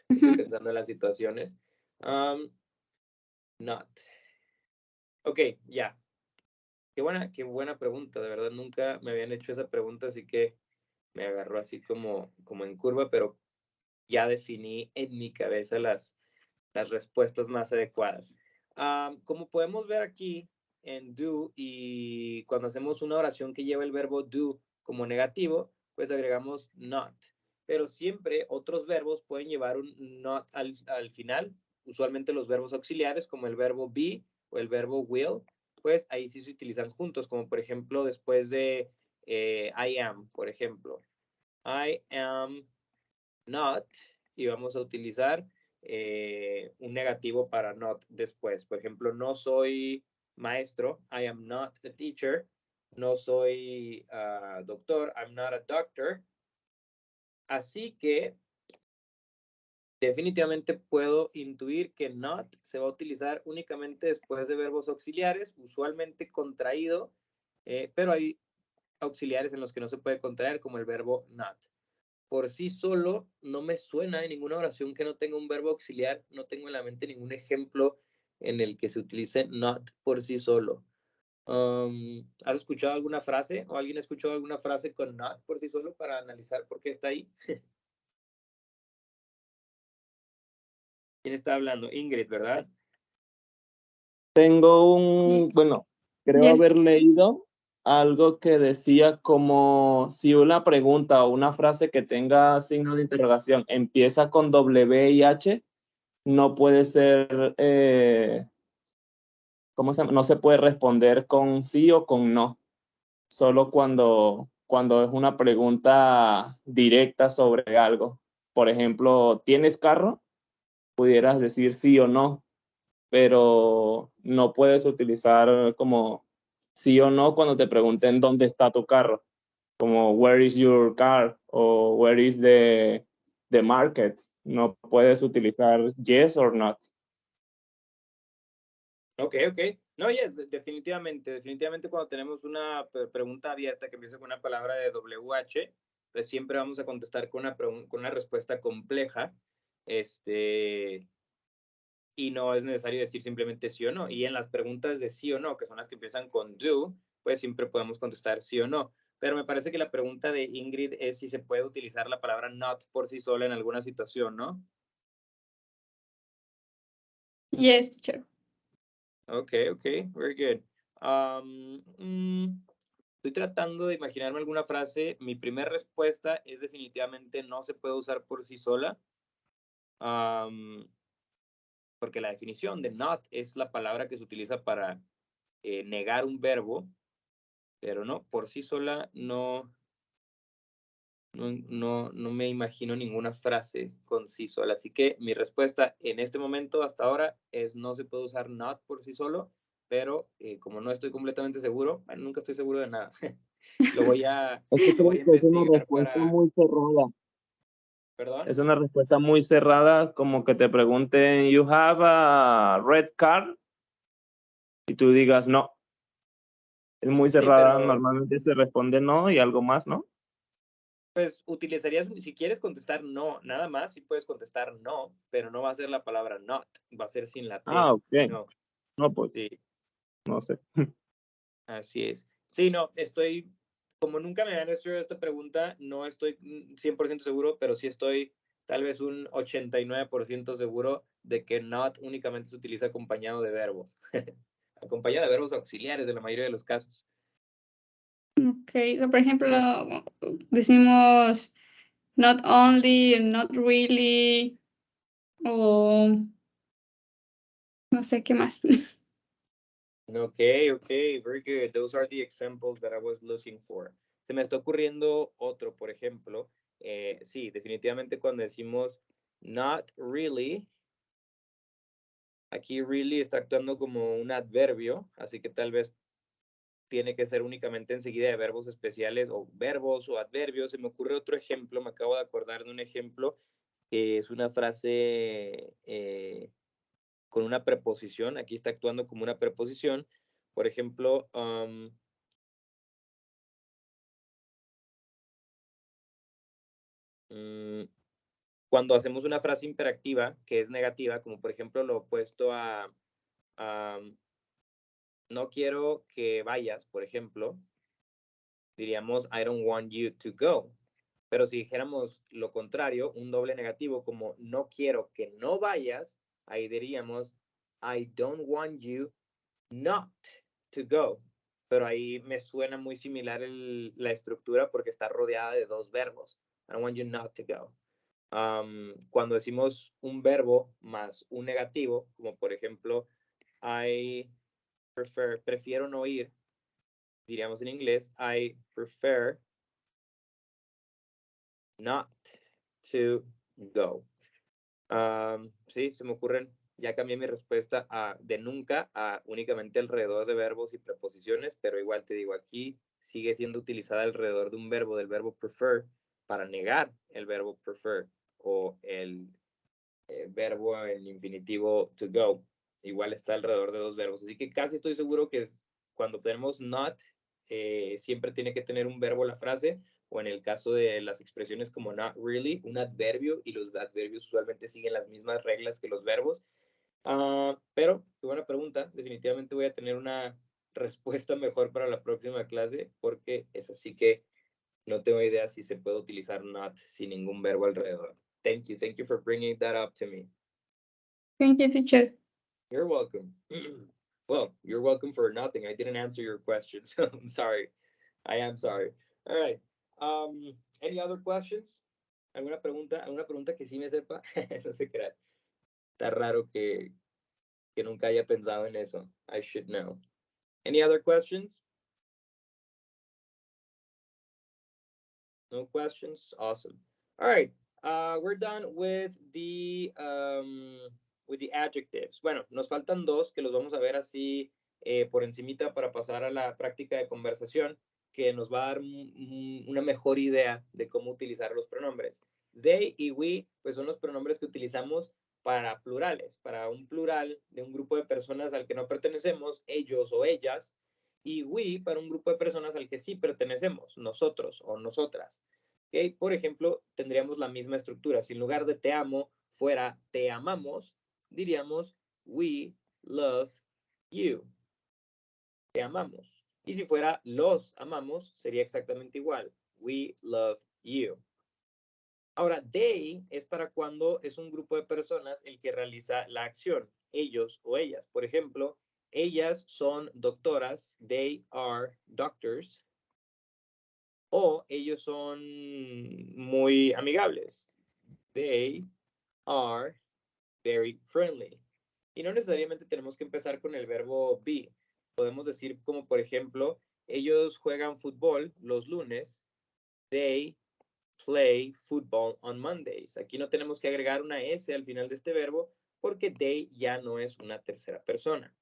Estoy pensando en las situaciones. Not. Ok, ya. Qué buena pregunta, de verdad nunca me habían hecho esa pregunta, así que me agarró así como en curva, pero ya definí en mi cabeza las respuestas más adecuadas. Como podemos ver aquí en do, y cuando hacemos una oración que lleva el verbo do como negativo, pues agregamos not. Pero siempre otros verbos pueden llevar un not al final, usualmente los verbos auxiliares como el verbo be o el verbo will, pues ahí sí se utilizan juntos, como por ejemplo después de I am, por ejemplo. I am not, y vamos a utilizar un negativo para not después. Por ejemplo, no soy maestro, I am not a teacher. No soy doctor, I'm not a doctor. Así que definitivamente puedo intuir que not se va a utilizar únicamente después de verbos auxiliares, usualmente contraído, pero hay auxiliares en los que no se puede contraer, como el verbo not. Por sí solo no me suena en ninguna oración que no tenga un verbo auxiliar, no tengo en la mente ningún ejemplo en el que se utilice not por sí solo. ¿Has escuchado alguna frase o alguien ha escuchado alguna frase con not por sí solo para analizar por qué está ahí? ¿Quién está hablando? Ingrid, ¿verdad? Tengo un, bueno, creo Yes. haber leído algo que decía como si una pregunta o una frase que tenga signo de interrogación empieza con W y H, no puede ser, ¿cómo se llama? No se puede responder con sí o con no, solo cuando es una pregunta directa sobre algo. Por ejemplo, ¿tienes carro? Pudieras decir sí o no, pero no puedes utilizar como sí o no cuando te pregunten dónde está tu carro, como where is your car o where is the market. No puedes utilizar yes or not. Ok, ok. No, yes, definitivamente cuando tenemos una pregunta abierta que empieza con una palabra de WH, pues siempre vamos a contestar con una respuesta compleja, y no es necesario decir simplemente sí o no. Y en las preguntas de sí o no, que son las que empiezan con do, pues siempre podemos contestar sí o no. Pero me parece que la pregunta de Ingrid es si se puede utilizar la palabra not por sí sola en alguna situación, ¿no? Yes, teacher. Okay, very good. Estoy tratando de imaginarme alguna frase. Mi primera respuesta es definitivamente no se puede usar por sí sola. Porque la definición de not es la palabra que se utiliza para negar un verbo, pero no, por sí sola no me imagino ninguna frase con sí sola. Así que mi respuesta en este momento, hasta ahora, es no se puede usar not por sí solo, pero como no estoy completamente seguro, bueno, nunca estoy seguro de nada. Lo voy a Es que creo que es una investigar respuesta para... muy cerrada. ¿Perdón? Es una respuesta muy cerrada, como que te pregunten, you have a red car, y tú digas no. Es muy Sí, cerrada, pero normalmente se responde no y algo más, ¿no? pues utilizarías, si quieres contestar no, nada más, sí puedes contestar no, pero no va a ser la palabra not, va a ser sin la T. Ah, ok. No, No, pues, sí, no sé. así es. Sí, no, como nunca me han hecho esta pregunta, no estoy 100% seguro, pero sí estoy tal vez un 89% seguro de que not únicamente se utiliza acompañado de verbos. Acompañado de verbos auxiliares en la mayoría de los casos. Okay, so por ejemplo, decimos not only, not really, o no sé qué más. Okay, very good. Those are the examples that I was looking for. Se me está ocurriendo otro, por ejemplo. Sí, definitivamente cuando decimos not really, aquí really está actuando como un adverbio, así que tal vez tiene que ser únicamente enseguida de verbos especiales o verbos o adverbios. Se me ocurre otro ejemplo, me acabo de acordar de un ejemplo que es una frase con una preposición. Aquí está actuando como una preposición. Por ejemplo, cuando hacemos una frase imperativa que es negativa, como por ejemplo lo opuesto a no quiero que vayas, por ejemplo, diríamos I don't want you to go. Pero si dijéramos lo contrario, un doble negativo como no quiero que no vayas, ahí diríamos I don't want you not to go. Pero ahí me suena muy similar la estructura porque está rodeada de dos verbos. I don't want you not to go. Cuando decimos un verbo más un negativo, como por ejemplo, I prefiero no ir, diríamos en inglés, I prefer not to go. Sí, se me ocurren, ya cambié mi respuesta de nunca a únicamente alrededor de verbos y preposiciones, pero igual te digo, aquí sigue siendo utilizada alrededor de un verbo, del verbo prefer, para negar el verbo prefer o el verbo en infinitivo to go. Igual está alrededor de dos verbos. Así que casi estoy seguro que cuando tenemos not, siempre tiene que tener un verbo la frase, o en el caso de las expresiones como not really, un adverbio, y los adverbios usualmente siguen las mismas reglas que los verbos. Pero, qué buena pregunta. Definitivamente voy a tener una respuesta mejor para la próxima clase, porque es así que no tengo idea si se puede utilizar not sin ningún verbo alrededor. Thank you for bringing that up to me. Thank you, teacher. You're welcome. Well, you're welcome for nothing. I didn't answer your question, so I'm sorry. I am sorry. All right. Any other questions? ¿Alguna pregunta que sí me sepa? No sé qué. Está raro que nunca haya pensado en eso. I should know. Any other questions? No questions? Awesome. All right. We're done with the adjectives. Bueno, nos faltan dos que los vamos a ver así por encimita para pasar a la práctica de conversación que nos va a dar una mejor idea de cómo utilizar los pronombres. They y we, pues son los pronombres que utilizamos para plurales, para un plural de un grupo de personas al que no pertenecemos, ellos o ellas, y we para un grupo de personas al que sí pertenecemos, nosotros o nosotras. ¿Okay? Por ejemplo, tendríamos la misma estructura. Si en lugar de te amo fuera te amamos, diríamos we love you. Te amamos. Y si fuera los amamos, sería exactamente igual. We love you. Ahora, they es para cuando es un grupo de personas el que realiza la acción, ellos o ellas. Por ejemplo, ellas son doctoras, they are doctors. O ellos son muy amigables. They are very friendly. Y no necesariamente tenemos que empezar con el verbo be. Podemos decir como, por ejemplo, ellos juegan fútbol los lunes. They play football on Mondays. Aquí no tenemos que agregar una S al final de este verbo porque they ya no es una tercera persona.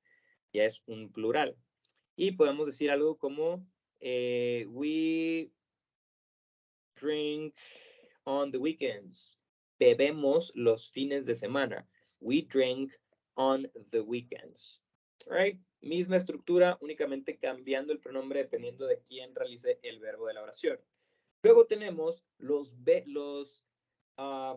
Ya es un plural. Y podemos decir algo como we drink on the weekends. Bebemos los fines de semana. We drink on the weekends. Right? Misma estructura, únicamente cambiando el pronombre dependiendo de quién realice el verbo de la oración. Luego tenemos los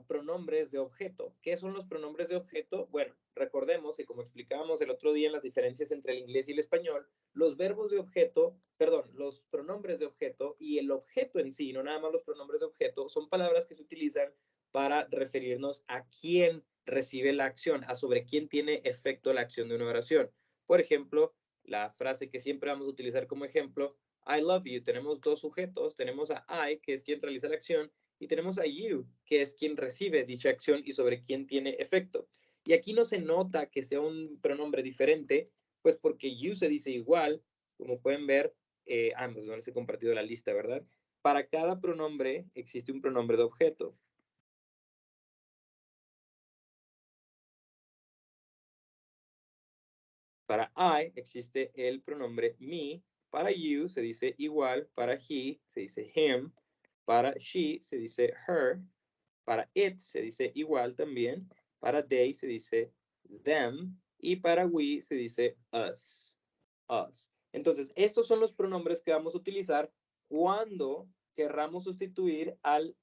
pronombres de objeto. ¿Qué son los pronombres de objeto? Bueno, recordemos que como explicábamos el otro día en las diferencias entre el inglés y el español, los verbos de objeto, perdón, los pronombres de objeto y el objeto en sí, no nada más los pronombres de objeto, son palabras que se utilizan para referirnos a quién recibe la acción, a sobre quién tiene efecto la acción de una oración. Por ejemplo, la frase que siempre vamos a utilizar como ejemplo, I love you. Tenemos dos sujetos, tenemos a I, que es quien realiza la acción, y tenemos a you, que es quien recibe dicha acción y sobre quién tiene efecto. Y aquí no se nota que sea un pronombre diferente, pues porque you se dice igual, como pueden ver, pues no les he compartido la lista, ¿verdad? Para cada pronombre existe un pronombre de objeto. Para I existe el pronombre me, para you se dice igual, para he se dice him, para she se dice her, para it se dice igual también, para they se dice them y para we se dice us. Us. Entonces, estos son los pronombres que vamos a utilizar cuando querramos sustituir al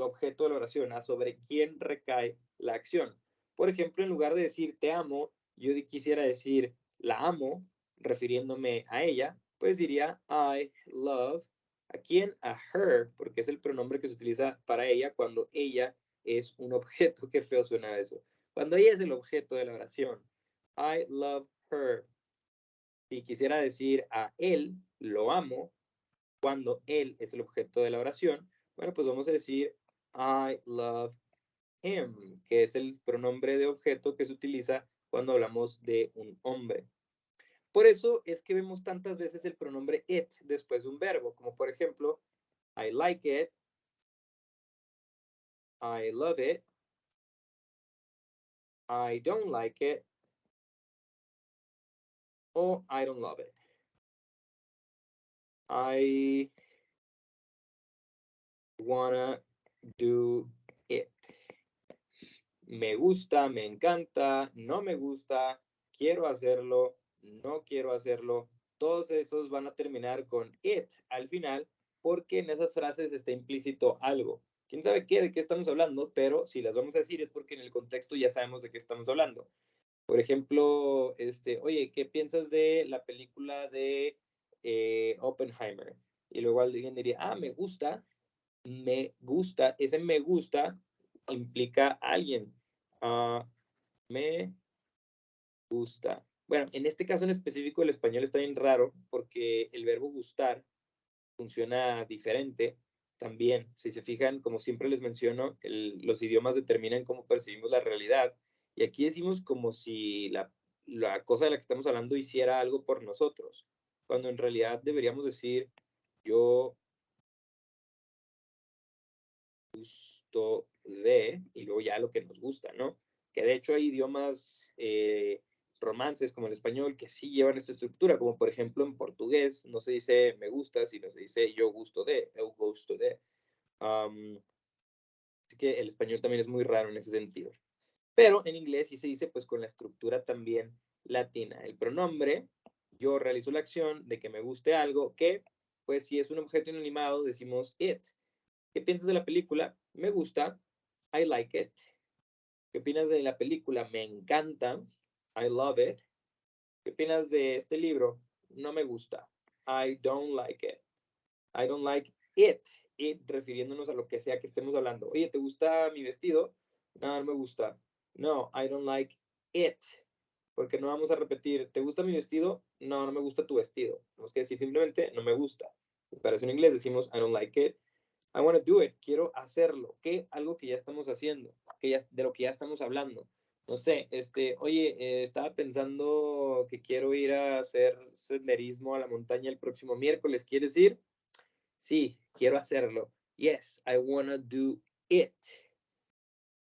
objeto de la oración, a sobre quién recae la acción. Por ejemplo, en lugar de decir te amo, yo quisiera decir la amo, refiriéndome a ella, pues diría I love. ¿A quién? A her, porque es el pronombre que se utiliza para ella cuando ella es un objeto. Qué feo suena eso. Cuando ella es el objeto de la oración. I love her. Si quisiera decir a él, lo amo, cuando él es el objeto de la oración, bueno, pues vamos a decir I love him, que es el pronombre de objeto que se utiliza cuando hablamos de un hombre. Por eso es que vemos tantas veces el pronombre it después de un verbo, como por ejemplo, I like it, I love it, I don't like it, o I don't love it. I wanna do it. Me gusta, me encanta, no me gusta, quiero hacerlo, no quiero hacerlo. Todos esos van a terminar con it al final porque en esas frases está implícito algo. ¿Quién sabe qué, de qué estamos hablando? Pero si las vamos a decir es porque en el contexto ya sabemos de qué estamos hablando. Por ejemplo, oye, ¿qué piensas de la película de Oppenheimer? Y luego alguien diría, me gusta, ese me gusta implica a alguien. Me gusta. Bueno, en este caso en específico el español está bien raro porque el verbo gustar funciona diferente. También, si se fijan, como siempre les menciono, los idiomas determinan cómo percibimos la realidad. Y aquí decimos como si la cosa de la que estamos hablando hiciera algo por nosotros, cuando en realidad deberíamos decir, yo gusto de, y luego ya lo que nos gusta, ¿no? Que de hecho hay idiomas romances como el español que sí llevan esta estructura, como por ejemplo en portugués no se dice me gusta, sino se dice yo gusto de, eu gosto de. Así que el español también es muy raro en ese sentido. Pero en inglés sí se dice pues con la estructura también latina. El pronombre, yo realizo la acción de que me guste algo, que pues si es un objeto inanimado decimos it. ¿Qué piensas de la película? Me gusta, I like it. ¿Qué opinas de la película? Me encanta, I love it. ¿Qué opinas de este libro? No me gusta, I don't like it. I don't like it. It refiriéndonos a lo que sea que estemos hablando. Oye, ¿te gusta mi vestido? No, no me gusta. No, I don't like it. Porque no vamos a repetir, ¿te gusta mi vestido? No, no me gusta tu vestido. Tenemos que decir simplemente, no me gusta. Y para eso en inglés decimos, I don't like it. I want to do it. Quiero hacerlo. ¿Qué? Algo que ya estamos haciendo. De lo que ya estamos hablando. No sé, oye, estaba pensando que quiero ir a hacer senderismo a la montaña el próximo miércoles. ¿Quieres ir? Sí, quiero hacerlo. Yes, I wanna do it.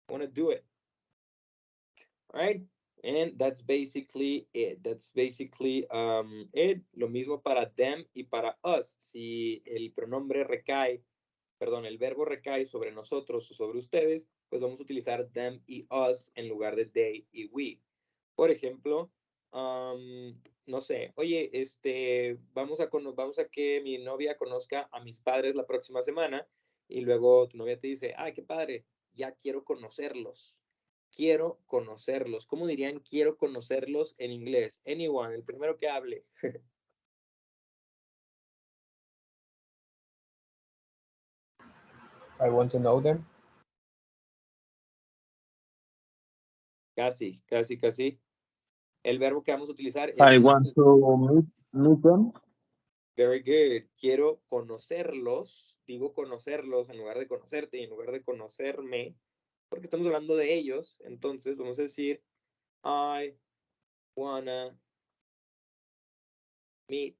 I wanna do it. All right? And that's basically it. That's basically it. Lo mismo para them y para us. Si el pronombre recae, perdón, el verbo recae sobre nosotros o sobre ustedes, pues vamos a utilizar them y us en lugar de they y we. Por ejemplo, no sé, oye, vamos a que mi novia conozca a mis padres la próxima semana y luego tu novia te dice, ay, qué padre, ya quiero conocerlos. Quiero conocerlos. ¿Cómo dirían quiero conocerlos en inglés? Anyone, el primero que hable. I want to know them. Casi, casi, casi. El verbo que vamos a utilizar es I want to meet them. very good. Quiero conocerlos. Digo conocerlos en lugar de conocerte y en lugar de conocerme, porque estamos hablando de ellos. Entonces vamos a decir I wanna meet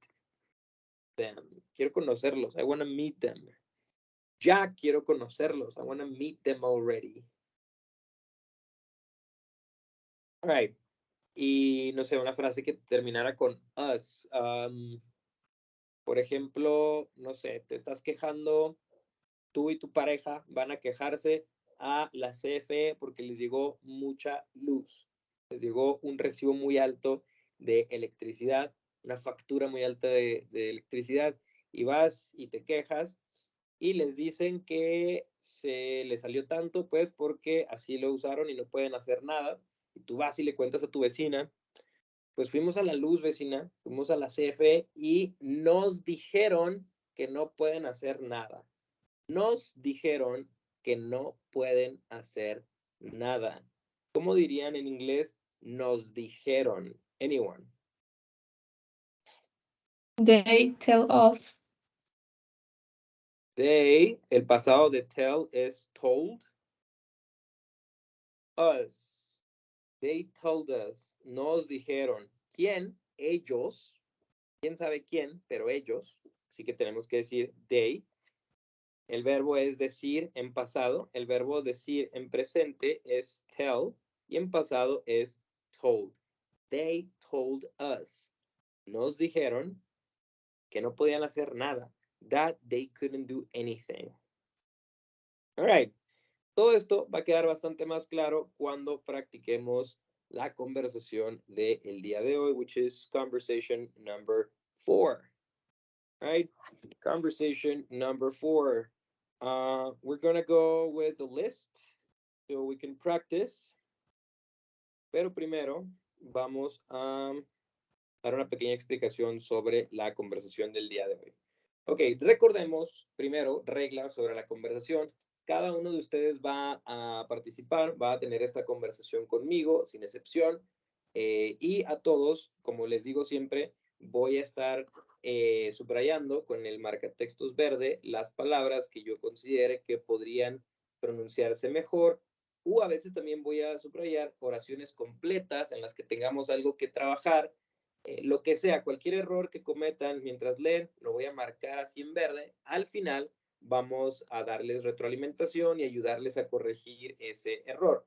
them. Quiero conocerlos. I wanna meet them. Ya quiero conocerlos. I wanna meet them already. All right. Y no sé, una frase que terminara con us. Por ejemplo, no sé, te estás quejando, tú y tu pareja van a quejarse a la CFE porque les llegó mucha luz. Les llegó un recibo muy alto de electricidad, una factura muy alta de electricidad, y vas y te quejas y les dicen que se les salió tanto, pues porque así lo usaron y no pueden hacer nada. Y tú vas y le cuentas a tu vecina, pues fuimos a la luz, vecina, fuimos a la CFE y nos dijeron que no pueden hacer nada. Nos dijeron que no pueden hacer nada. ¿Cómo dirían en inglés? Nos dijeron. Anyone. They tell us. They, el pasado de tell es told. Us. They told us. Nos dijeron. ¿Quién? Ellos. ¿Quién sabe quién? Pero ellos. Así que tenemos que decir they. El verbo es decir en pasado. El verbo decir en presente es tell. Y en pasado es told. They told us. Nos dijeron que no podían hacer nada. That they couldn't do anything. All right. Todo esto va a quedar bastante más claro cuando practiquemos la conversación del día de hoy, which is conversation number 4. All right. Conversation number 4. We're going to go with the list so we can practice. Pero primero vamos a dar una pequeña explicación sobre la conversación del día de hoy. Ok, recordemos primero reglas sobre la conversación. Cada uno de ustedes va a participar, va a tener esta conversación conmigo, sin excepción. Y a todos, como les digo siempre, voy a estar subrayando con el marcatextos verde las palabras que yo considere que podrían pronunciarse mejor, o a veces también voy a subrayar oraciones completas en las que tengamos algo que trabajar. Lo que sea, cualquier error que cometan mientras leen, lo voy a marcar así en verde. Al final vamos a darles retroalimentación y ayudarles a corregir ese error.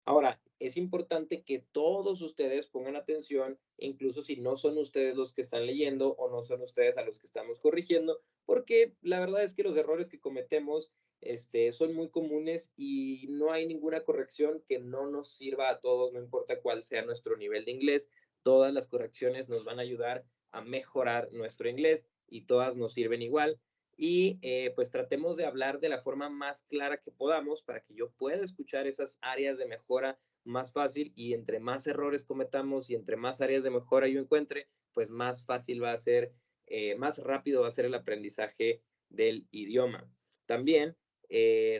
Ahora, es importante que todos ustedes pongan atención, incluso si no son ustedes los que están leyendo o no son ustedes a los que estamos corrigiendo, porque la verdad es que los errores que cometemos son muy comunes y no hay ninguna corrección que no nos sirva a todos, no importa cuál sea nuestro nivel de inglés. Todas las correcciones nos van a ayudar a mejorar nuestro inglés y todas nos sirven igual. Y pues tratemos de hablar de la forma más clara que podamos para que yo pueda escuchar esas áreas de mejora más fácil, y entre más errores cometamos y entre más áreas de mejora yo encuentre, pues más fácil va a ser, más rápido va a ser el aprendizaje del idioma. También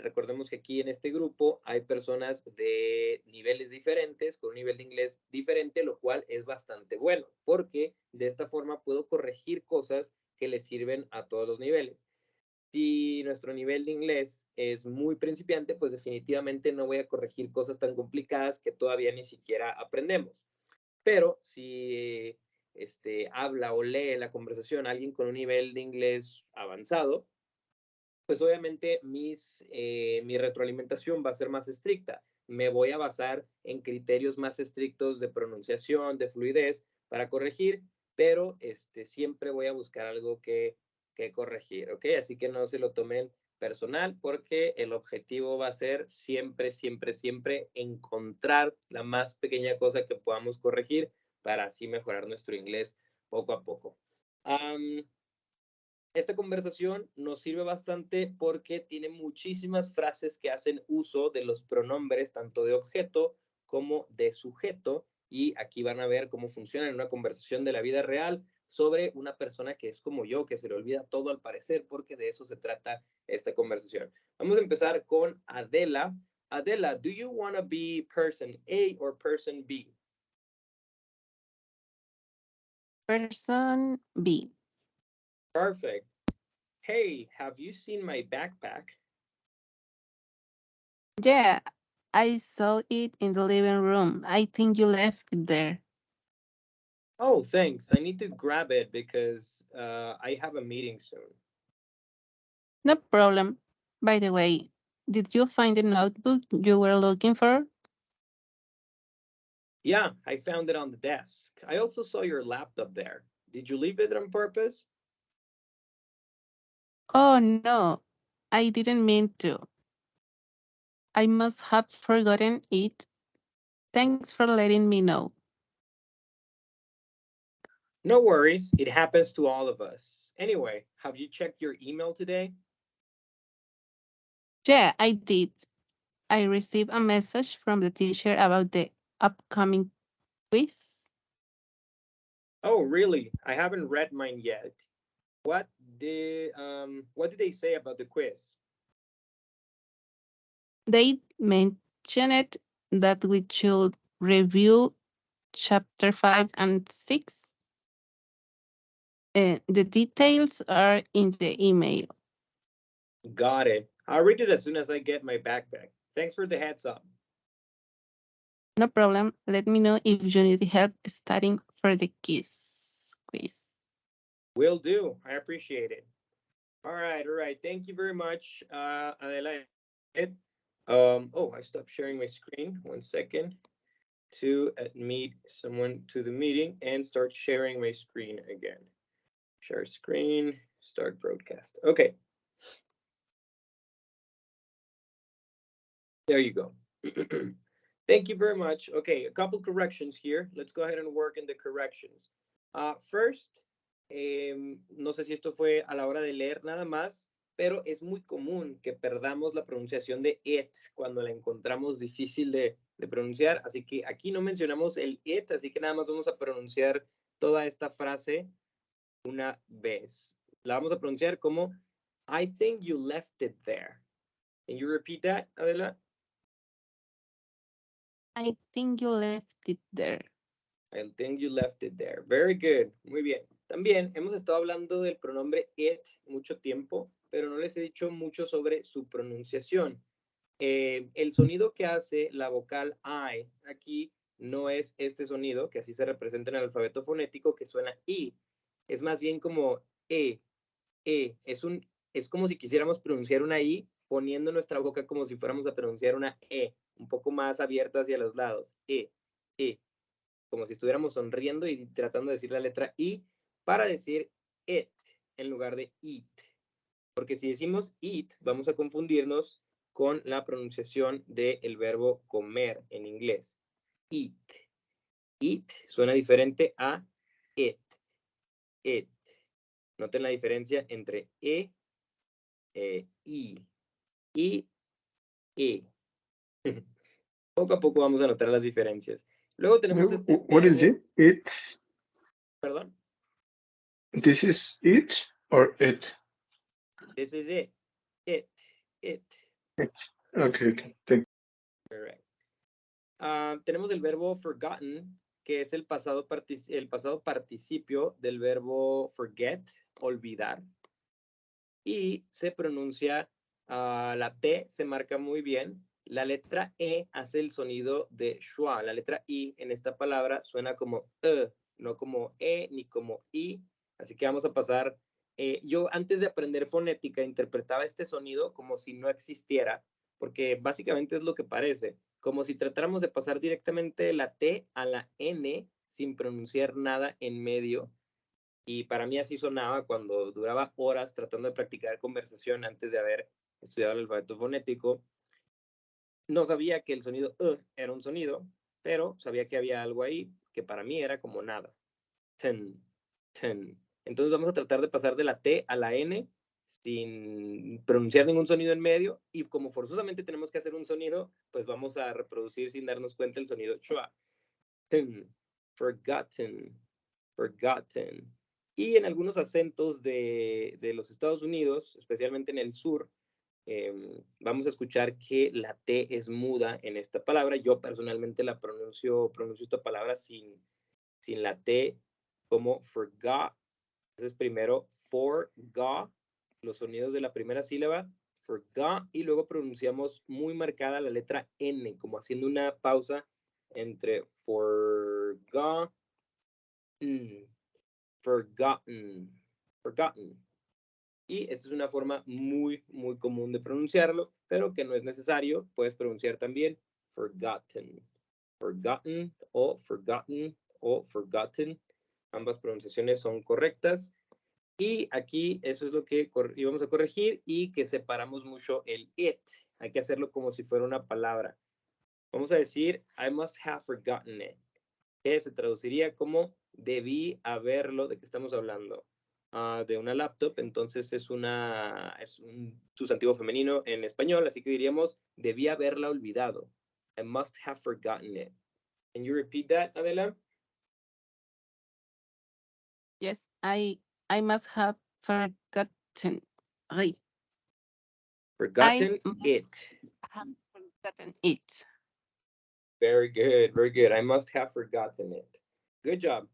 recordemos que aquí en este grupo hay personas de niveles diferentes, con un nivel de inglés diferente, lo cual es bastante bueno, porque de esta forma puedo corregir cosas que les sirven a todos los niveles. Si nuestro nivel de inglés es muy principiante, pues definitivamente no voy a corregir cosas tan complicadas que todavía ni siquiera aprendemos. Pero si habla o lee la conversación alguien con un nivel de inglés avanzado, pues obviamente mi retroalimentación va a ser más estricta. Me voy a basar en criterios más estrictos de pronunciación, de fluidez para corregir, pero siempre voy a buscar algo que corregir, ¿ok? Así que no se lo tomen personal, porque el objetivo va a ser siempre, siempre, siempre encontrar la más pequeña cosa que podamos corregir para así mejorar nuestro inglés poco a poco. Esta conversación nos sirve bastante porque tiene muchísimas frases que hacen uso de los pronombres, tanto de objeto como de sujeto, y aquí van a ver cómo funciona en una conversación de la vida real sobre una persona que es como yo, que se le olvida todo al parecer, porque de eso se trata esta conversación. Vamos a empezar con Adela. Adela, do you want to be person A or person B? Person B. Perfect. Hey, have you seen my backpack? Yeah, I saw it in the living room. I think you left it there. Oh, thanks. I need to grab it because I have a meeting soon. No problem. By the way, did you find the notebook you were looking for? Yeah, I found it on the desk. I also saw your laptop there. Did you leave it on purpose? Oh no, I didn't mean to. I must have forgotten it. Thanks for letting me know. No worries. It happens to all of us. Anyway, have you checked your email today? Yeah, I did. I received a message from the teacher about the upcoming quiz. Oh, really? I haven't read mine yet. What did they say about the quiz? They mentioned that we should review chapter 5 and 6. The details are in the email. Got it. I'll read it as soon as I get my backpack. Thanks for the heads up. No problem. Let me know if you need help studying for the quiz. Will do. I appreciate it. All right. Thank you very much, Adela. Oh, I stopped sharing my screen. 1 second to admit someone to the meeting and start sharing my screen again. Share screen, start broadcast. Okay. There you go. Thank you very much. Okay, a couple corrections here. Let's go ahead and work in the corrections. First, no sé si esto fue a la hora de leer nada más, pero es muy común que perdamos la pronunciación de it cuando la encontramos difícil de pronunciar. Así que aquí no mencionamos el it, así que nada más vamos a pronunciar toda esta frase una vez. La vamos a pronunciar como I think you left it there. Can you repeat that, Adela? I think you left it there. I think you left it there. Very good. Muy bien. También hemos estado hablando del pronombre it mucho tiempo, pero no les he dicho mucho sobre su pronunciación. El sonido que hace la vocal I aquí no es este sonido, que así se representa en el alfabeto fonético, que suena I. Es más bien como E. Es como si quisiéramos pronunciar una I poniendo nuestra boca como si fuéramos a pronunciar una E, un poco más abierta hacia los lados. Como si estuviéramos sonriendo y tratando de decir la letra I para decir it en lugar de eat. Porque si decimos eat, vamos a confundirnos con la pronunciación del verbo comer en inglés. Eat. Eat suena diferente a it. It. Noten la diferencia entre I. Poco a poco vamos a notar las diferencias. Luego tenemos este What is verbo- it? It? Perdón. This is it or it? This is it. It. Okay. Thank Correct. Tenemos el verbo forgotten, que es el pasado participio del verbo forget, olvidar. Y se pronuncia, la T se marca muy bien. La letra E hace el sonido de schwa. La letra I en esta palabra suena como no como E ni como I. Así que vamos a pasar. Yo antes de aprender fonética interpretaba este sonido como si no existiera, porque básicamente es lo que parece, como si tratáramos de pasar directamente la T a la N sin pronunciar nada en medio. Y para mí así sonaba cuando duraba horas tratando de practicar conversación antes de haber estudiado el alfabeto fonético. No sabía que el sonido era un sonido, pero sabía que había algo ahí que para mí era como nada. Ten. Entonces vamos a tratar de pasar de la T a la N sin pronunciar ningún sonido en medio, y como forzosamente tenemos que hacer un sonido, pues vamos a reproducir sin darnos cuenta el sonido schwa. Forgotten. Y en algunos acentos de los Estados Unidos, especialmente en el sur, vamos a escuchar que la T es muda en esta palabra. Yo personalmente la pronuncio esta palabra sin la T como forgot. Entonces primero forgot, los sonidos de la primera sílaba, forgot, y luego pronunciamos muy marcada la letra N, como haciendo una pausa entre forgot, forgotten. Y esta es una forma muy, muy común de pronunciarlo, pero que no es necesario. Puedes pronunciar también forgotten o forgotten. Ambas pronunciaciones son correctas. Y aquí eso es lo que íbamos a corregir, y que separamos mucho el it. Hay que hacerlo como si fuera una palabra. Vamos a decir, I must have forgotten it, que se traduciría como debí haberlo. ¿De qué estamos hablando? De una laptop. Entonces es un sustantivo femenino en español, así que diríamos debí haberla olvidado. I must have forgotten it. Can you repeat that, Adela? Yes, I must have forgotten. Forgotten it. Have forgotten it. Very good. I must have forgotten it. Good job.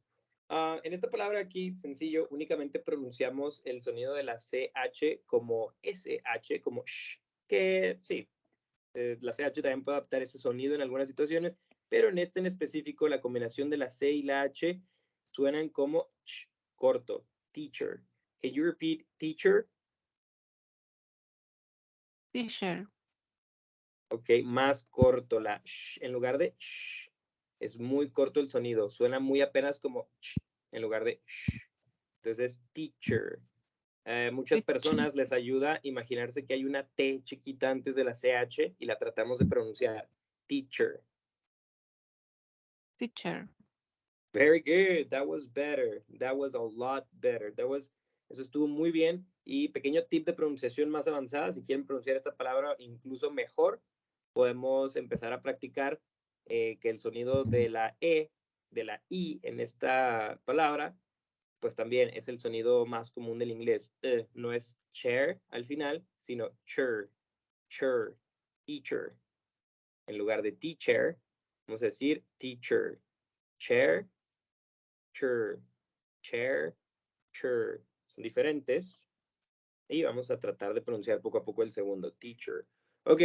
En esta palabra aquí, sencillo, únicamente pronunciamos el sonido de la CH como SH, como sh, que sí, la CH también puede adaptar ese sonido en algunas situaciones, pero en este en específico, la combinación de la C y la H suenan como ch, corto. Teacher. Can you repeat teacher? Teacher. Ok, más corto la sh en lugar de sh. Es muy corto el sonido, suena muy apenas como sh en lugar de sh. Entonces, teacher. Muchas personas les ayuda a imaginarse que hay una T chiquita antes de la CH y la tratamos de pronunciar. Teacher. Teacher. Very good. That was better. That was a lot better. Eso estuvo muy bien. Y pequeño tip de pronunciación más avanzada, si quieren pronunciar esta palabra incluso mejor, podemos empezar a practicar que el sonido de la E, de la I en esta palabra, pues también es el sonido más común del inglés. No es chair al final, sino chur, teacher. En lugar de teacher, vamos a decir teacher, chair, chair, chair. Son diferentes. Y vamos a tratar de pronunciar poco a poco el segundo, teacher. Ok,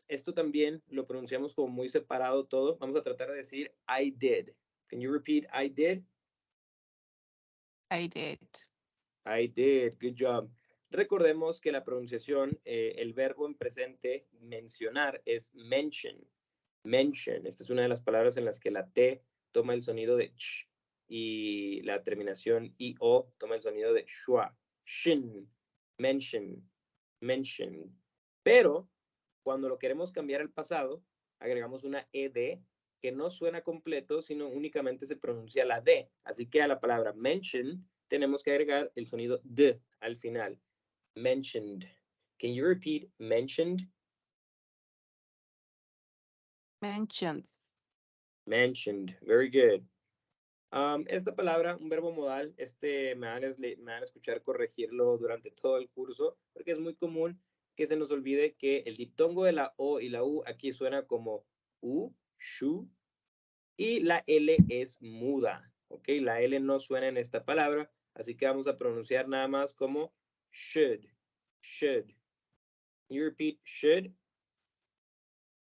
esto también lo pronunciamos como muy separado todo. Vamos a tratar de decir I did. Can you repeat I did? I did. I did, good job. Recordemos que la pronunciación, el verbo en presente, mencionar, es mention. Mention. Esta es una de las palabras en las que la T toma el sonido de ch y la terminación I-O toma el sonido de shua. Shin. Mention. Mention. Pero cuando lo queremos cambiar al pasado, agregamos una ED que no suena completo, sino únicamente se pronuncia la D. Así que a la palabra mention tenemos que agregar el sonido D al final. Mentioned. Can you repeat mentioned? Mentions. Mentioned. Very good. Esta palabra, un verbo modal, me van a escuchar corregirlo durante todo el curso, porque es muy común que se nos olvide que el diptongo de la O y la U aquí suena como U, shu, y la L es muda, ¿ok? La L no suena en esta palabra, así que vamos a pronunciar nada más como should, should. Can you repeat should?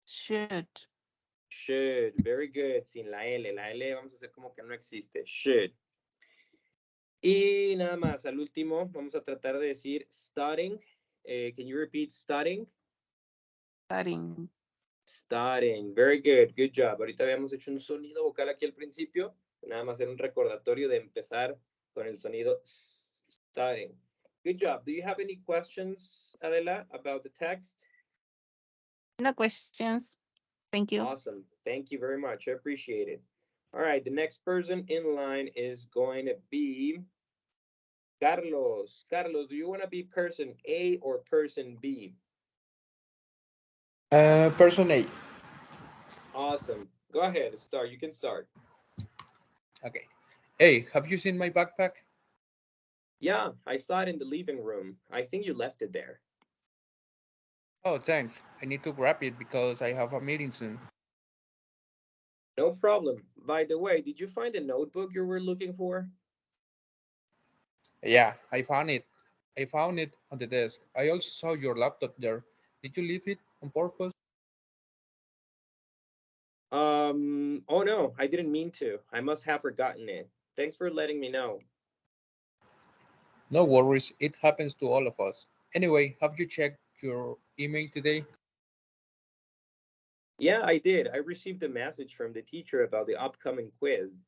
Should. Should, very good, sin la L vamos a hacer como que no existe, should. Y nada más, al último, vamos a tratar de decir studying. Can you repeat studying? Studying. Studying, very good, good job. Ahorita habíamos hecho un sonido vocal aquí al principio, nada más era un recordatorio de empezar con el sonido studying. Good job. Do you have any questions, Adela, about the text? No questions. Thank you. Awesome. Thank you very much. I appreciate it. All right, the next person in line is going to be Carlos. Carlos, do you want to be person A or person B? Person A. Awesome. Go ahead, start. You can start. Okay. Hey, have you seen my backpack? Yeah, I saw it in the living room. I think you left it there. Oh, thanks. I need to grab it because I have a meeting soon. No problem. By the way, did you find the notebook you were looking for? Yeah, I found it. I found it on the desk. I also saw your laptop there. Did you leave it on purpose? Oh no, I didn't mean to. I must have forgotten it. Thanks for letting me know. No worries. It happens to all of us. Anyway, have you checked your email today? Yeah, I did. I received a message from the teacher about the upcoming quiz.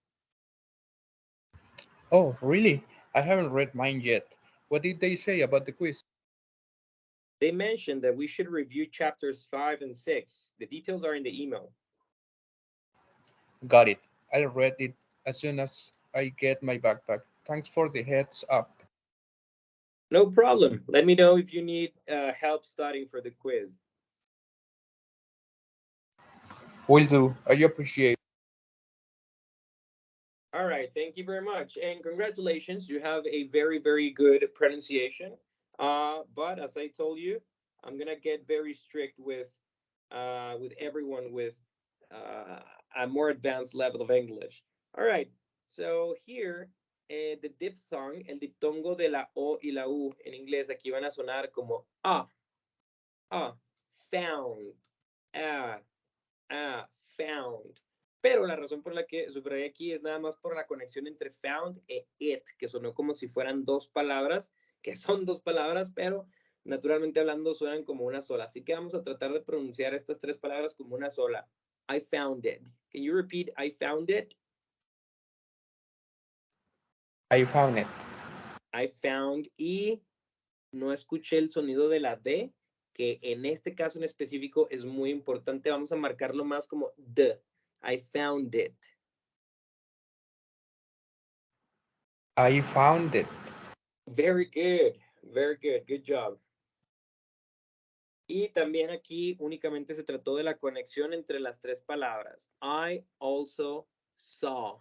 Oh, really? I haven't read mine yet. What did they say about the quiz? They mentioned that we should review chapters 5 and 6. The details are in the email. Got it. I'll read it as soon as I get my backpack. Thanks for the heads up. No problem. Let me know if you need help studying for the quiz. Will do. I appreciate it. All right, thank you very much. And congratulations, you have a very, very good pronunciation. But as I told you, I'm gonna get very strict with everyone with a more advanced level of English. All right, so here, the diphthong, el diptongo de la O y la U en inglés, aquí van a sonar como found, found. Pero la razón por la que subrayé aquí es nada más por la conexión entre found e it, que sonó como si fueran dos palabras, que son dos palabras, pero naturalmente hablando suenan como una sola. Así que vamos a tratar de pronunciar estas tres palabras como una sola. I found it. Can you repeat I found it? I found it. I found, y no escuché el sonido de la D, que en este caso en específico es muy importante. Vamos a marcarlo más como D. I found it. I found it. Very good. Very good. Good job. Y también aquí únicamente se trató de la conexión entre las tres palabras. I also saw.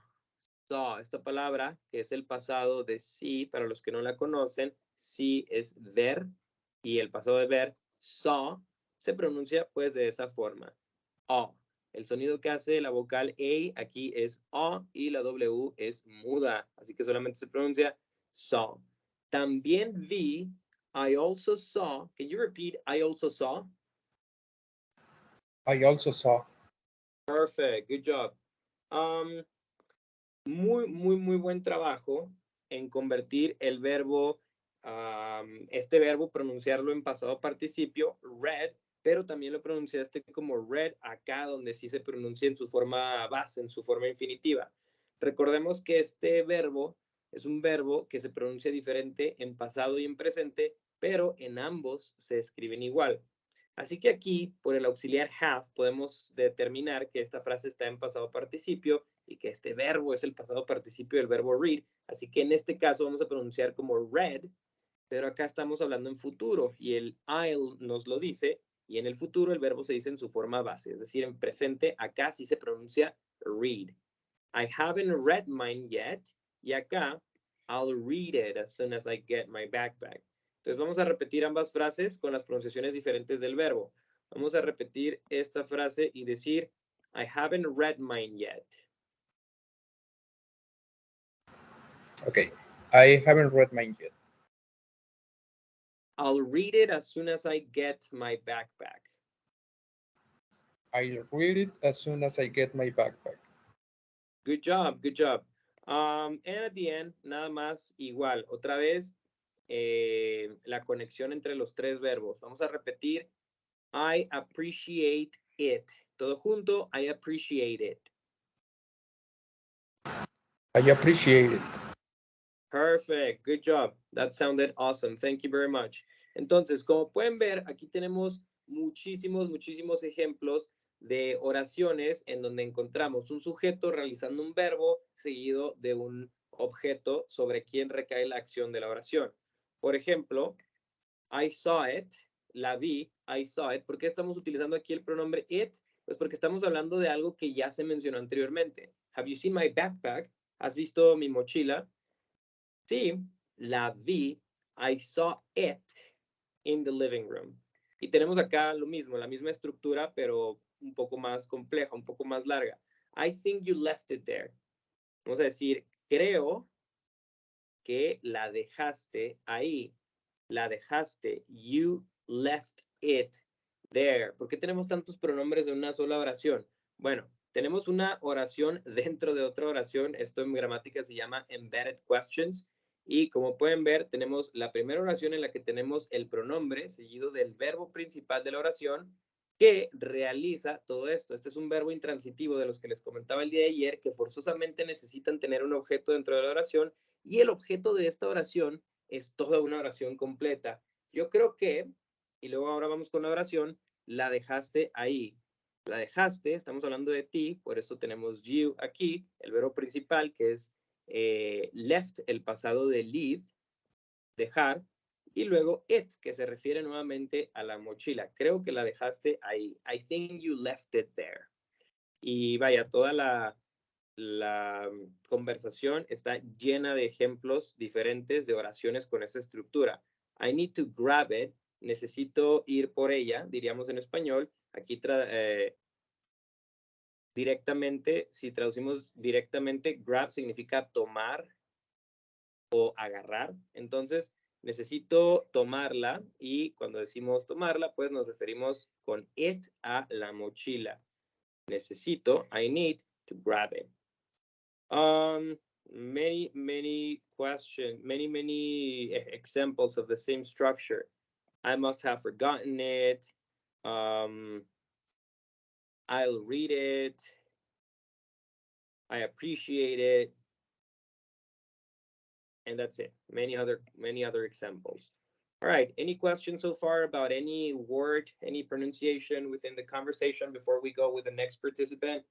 Saw. Esta palabra, que es el pasado de see, para los que no la conocen, see es ver, y el pasado de ver, saw, se pronuncia pues de esa forma. Oh. El sonido que hace la vocal A aquí es O y la W es muda, así que solamente se pronuncia saw. También vi, I also saw. Can you repeat I also saw? I also saw. Perfect, good job. Muy buen trabajo en convertir el verbo, este verbo, pronunciarlo en pasado participio, read, pero también lo pronunciaste como read acá, donde sí se pronuncia en su forma base, en su forma infinitiva. Recordemos que este verbo es un verbo que se pronuncia diferente en pasado y en presente, pero en ambos se escriben igual. Así que aquí, por el auxiliar have, podemos determinar que esta frase está en pasado participio y que este verbo es el pasado participio del verbo read. Así que en este caso vamos a pronunciar como read, pero acá estamos hablando en futuro y el I'll nos lo dice, y en el futuro el verbo se dice en su forma base, es decir, en presente acá sí se pronuncia read. I haven't read mine yet, y acá I'll read it as soon as I get my backpack. Entonces vamos a repetir ambas frases con las pronunciaciones diferentes del verbo. Vamos a repetir esta frase y decir, I haven't read mine yet. Okay. I haven't read mine yet. I'll read it as soon as I get my backpack. I'll read it as soon as I get my backpack. Good job, good job. And at the end, nada más igual. Otra vez, la conexión entre los tres verbos. Vamos a repetir, I appreciate it. Todo junto, I appreciate it. I appreciate it. Perfect, good job. That sounded awesome. Thank you very much. Entonces, como pueden ver, aquí tenemos muchísimos ejemplos de oraciones en donde encontramos un sujeto realizando un verbo seguido de un objeto sobre quien recae la acción de la oración. Por ejemplo, I saw it, la vi, I saw it. ¿Por qué estamos utilizando aquí el pronombre it? Pues porque estamos hablando de algo que ya se mencionó anteriormente. Have you seen my backpack? ¿Has visto mi mochila? Sí, la vi, I saw it in the living room. Y tenemos acá lo mismo, la misma estructura, pero un poco más compleja, un poco más larga. I think you left it there. Vamos a decir, creo que la dejaste ahí. La dejaste. You left it there. ¿Por qué tenemos tantos pronombres en una sola oración? Bueno, tenemos una oración dentro de otra oración. Esto en gramática se llama embedded questions. Y como pueden ver, tenemos la primera oración en la que tenemos el pronombre seguido del verbo principal de la oración que realiza todo esto. Este es un verbo intransitivo de los que les comentaba el día de ayer, que forzosamente necesitan tener un objeto dentro de la oración, y el objeto de esta oración es toda una oración completa. Yo creo que, y luego ahora vamos con la oración, la dejaste ahí. La dejaste, estamos hablando de ti, por eso tenemos you aquí, el verbo principal que es left, el pasado de leave, dejar, y luego it, que se refiere nuevamente a la mochila. Creo que la dejaste ahí. I think you left it there. Y vaya, toda la conversación está llena de ejemplos diferentes de oraciones con esa estructura. I need to grab it. Necesito ir por ella, diríamos en español. Aquí directamente, si traducimos directamente, grab significa tomar o agarrar. Entonces, necesito tomarla, y cuando decimos tomarla, pues nos referimos con it a la mochila. Necesito, I need to grab it. Many questions, many examples of the same structure. I must have forgotten it. I'll read it. I appreciate it. And that's it. Many other examples. All right. Any questions so far about any word, any pronunciation within the conversation before we go with the next participant?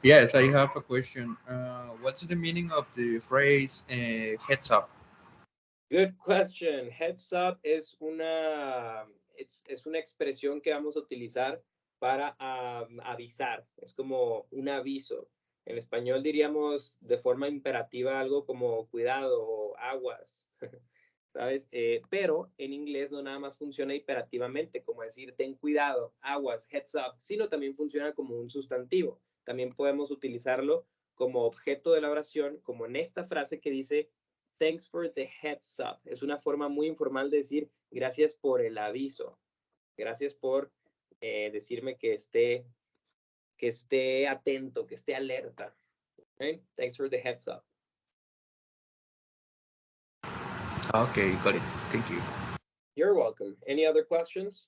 Yes, I have a question. What's the meaning of the phrase heads up? Good question. Heads up es una expresión que vamos a utilizar para avisar. Es como un aviso. En español diríamos de forma imperativa algo como cuidado o aguas. ¿sabes? Pero en inglés no nada más funciona imperativamente, como decir ten cuidado, aguas, heads up, sino también funciona como un sustantivo. También podemos utilizarlo como objeto de la oración, como en esta frase que dice thanks for the heads up. Es una forma muy informal de decir gracias por el aviso. Gracias por decirme que esté atento, que esté alerta. Okay? Thanks for the heads up. Okay, got it. Thank you. You're welcome. Any other questions?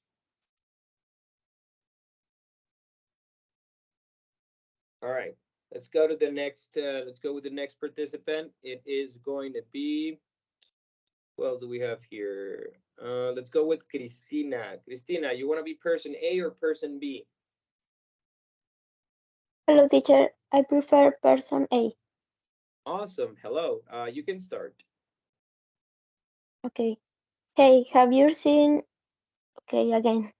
All right, let's go to the next, let's go with the next participant. It is going to be, who else do we have here? Let's go with Cristina. Cristina, you want to be person A or person B? Hello, teacher. I prefer person A. Awesome. Hello. You can start. Okay. Hey, have you seen... Okay, again.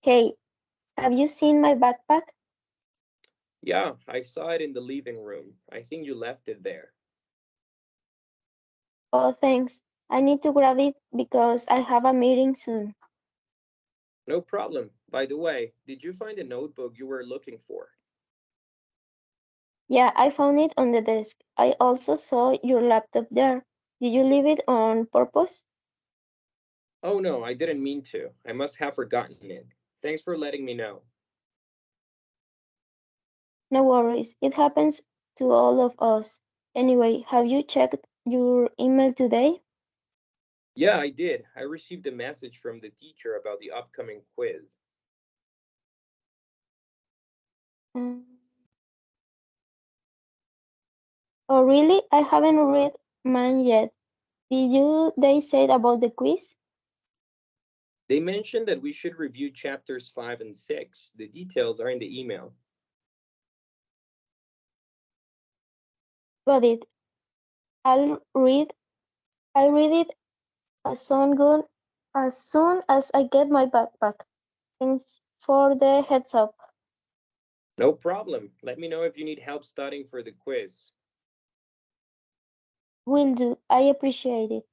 Hey, have you seen my backpack? Yeah, I saw it in the living room. I think you left it there. Oh, thanks. I need to grab it because I have a meeting soon. No problem. By the way, did you find the notebook you were looking for? Yeah, I found it on the desk. I also saw your laptop there. Did you leave it on purpose? Oh no, I didn't mean to. I must have forgotten it. Thanks for letting me know. No worries. It happens to all of us. Anyway, have you checked your email today? Yeah, I did. I received a message from the teacher about the upcoming quiz. Oh, really? I haven't read mine yet. They said about the quiz? They mentioned that we should review chapters 5 and 6. The details are in the email. Got it. I'll read it as soon as I get my backpack. Thanks for the heads up. No problem. Let me know if you need help studying for the quiz. Will do. I appreciate it.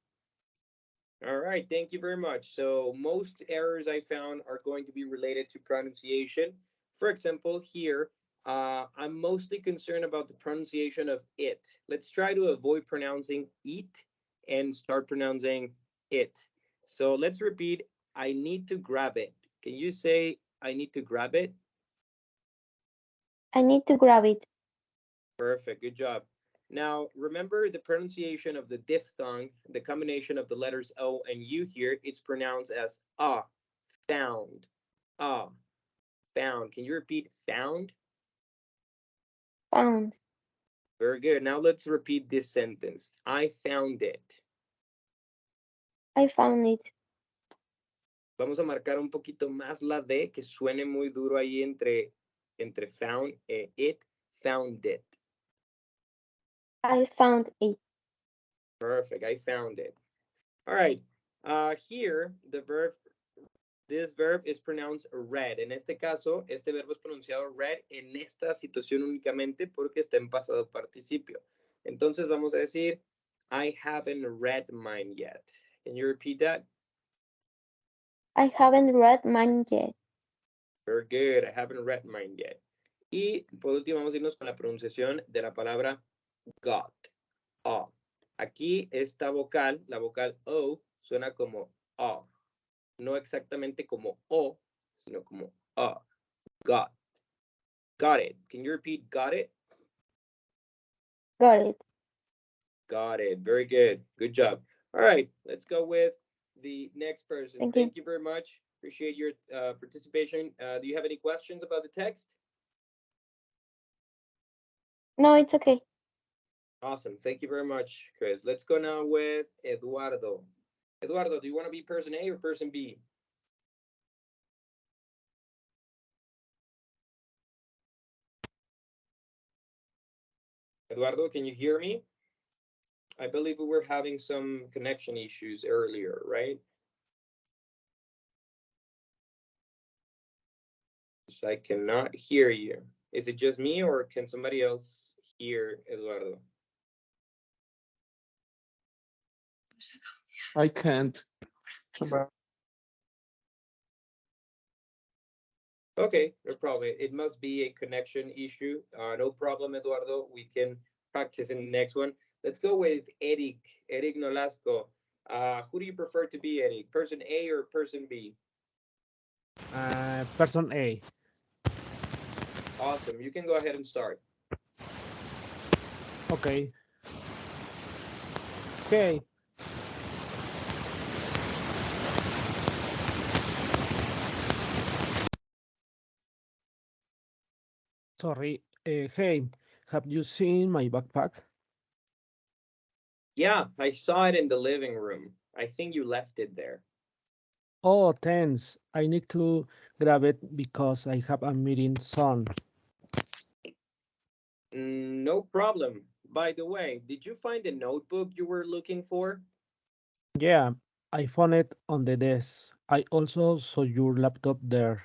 All right, thank you very much. So most errors I found are going to be related to pronunciation. For example, here, I'm mostly concerned about the pronunciation of it. Let's try to avoid pronouncing eat and start pronouncing it. So let's repeat, I need to grab it. Can you say, I need to grab it? I need to grab it. Perfect, good job. Now, remember the pronunciation of the diphthong, the combination of the letters O and U here, it's pronounced as found, found. Can you repeat found? Found. Very good. Now let's repeat this sentence. I found it. I found it. Vamos a marcar un poquito más la D, que suene muy duro ahí entre found e it, found it. I found it. Perfect, I found it. All right, here, this verb is pronounced read. En este caso, este verbo es pronunciado read en esta situación únicamente porque está en pasado participio. Entonces vamos a decir, I haven't read mine yet. Can you repeat that? I haven't read mine yet. Very good, I haven't read mine yet. Y por último vamos a irnos con la pronunciación de la palabra got. Aquí esta vocal, la vocal O, suena como O. No exactamente como O, sino como O. Got. Got it. Can you repeat got it? Got it. Got it. Very good. Good job. All right, let's go with the next person. Thank you. Very much. Appreciate your participation. Do you have any questions about the text? No, it's okay. Awesome. Thank you very much, Chris. Let's go now with Eduardo. Eduardo, do you want to be person A or person B? Eduardo, can you hear me? I believe we were having some connection issues earlier, right? So I cannot hear you. Is it just me or can somebody else hear Eduardo? I can't. Okay, no problem. It must be a connection issue. No problem, Eduardo. We can practice in the next one. Let's go with Eric. Eric Nolasco. Who do you prefer to be, Eric? Person A or person B? Person A. Awesome. You can go ahead and start. Okay. Okay. Sorry. Hey, have you seen my backpack? Yeah, I saw it in the living room. I think you left it there. Oh, thanks. I need to grab it because I have a meeting soon. No problem. By the way, did you find the notebook you were looking for? Yeah, I found it on the desk. I also saw your laptop there.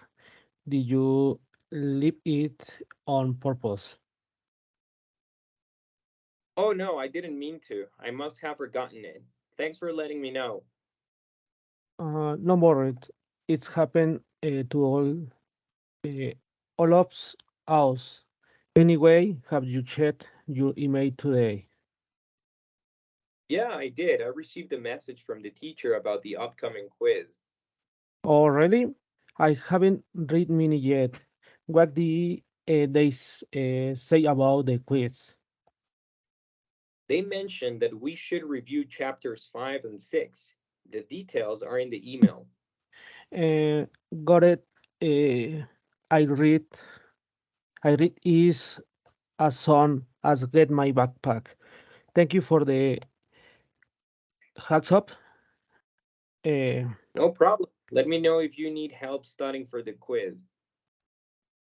Did you leave it on purpose? Oh no, I didn't mean to. I must have forgotten it. Thanks for letting me know. No more. It's happened uh, all of us. Anyway, have you checked your email today? Yeah, I did. I received a message from the teacher about the upcoming quiz. Oh, really? I haven't read many yet. What did they say about the quiz? They mentioned that we should review chapters 5 and 6. The details are in the email. Uh, got it. Uh, I read. I read is as soon as get my backpack. Thank you for the hacks up. Uh, No problem. Let me know if you need help studying for the quiz.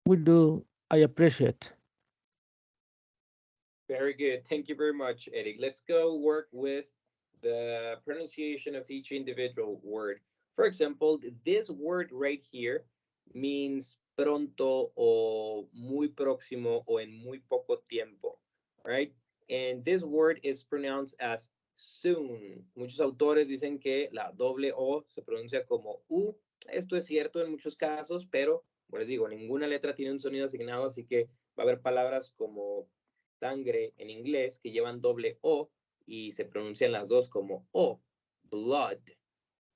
will do. I appreciate. Very good. Thank you very much, Eric. Let's go work with the pronunciation of each individual word. For example, this word right here means pronto o muy próximo o en muy poco tiempo, right? And this word is pronounced as soon. Muchos autores dicen que la doble O se pronuncia como U. Esto es cierto en muchos casos, pero, como les digo, ninguna letra tiene un sonido asignado, así que va a haber palabras como sangre en inglés que llevan doble O y se pronuncian las dos como O, blood.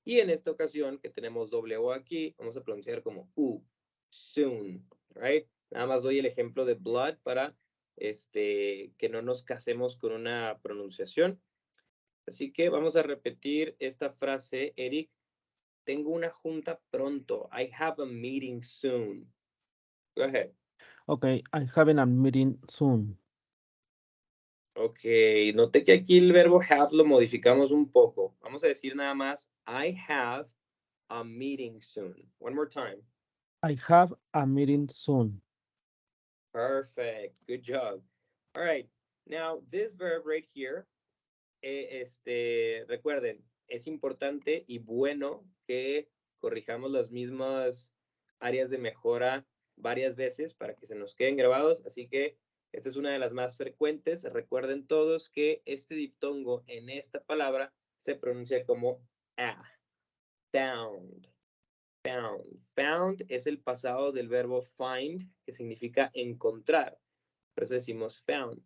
Y en esta ocasión que tenemos doble O aquí, vamos a pronunciar como U, soon, right? Nada más doy el ejemplo de blood para que no nos casemos con una pronunciación. Así que vamos a repetir esta frase, Eric. Tengo una junta pronto. I have a meeting soon. Go ahead. Okay, I'm having a meeting soon. Ok, noté que aquí el verbo have lo modificamos un poco. Vamos a decir nada más, I have a meeting soon. One more time. I have a meeting soon. Perfect. Good job. All right. Now, this verb right here, recuerden, es importante y bueno que corrijamos las mismas áreas de mejora varias veces para que se nos queden grabados. Así que esta es una de las más frecuentes. Recuerden todos que este diptongo en esta palabra se pronuncia como a. Found. Found. Found es el pasado del verbo find, que significa encontrar. Por eso decimos found.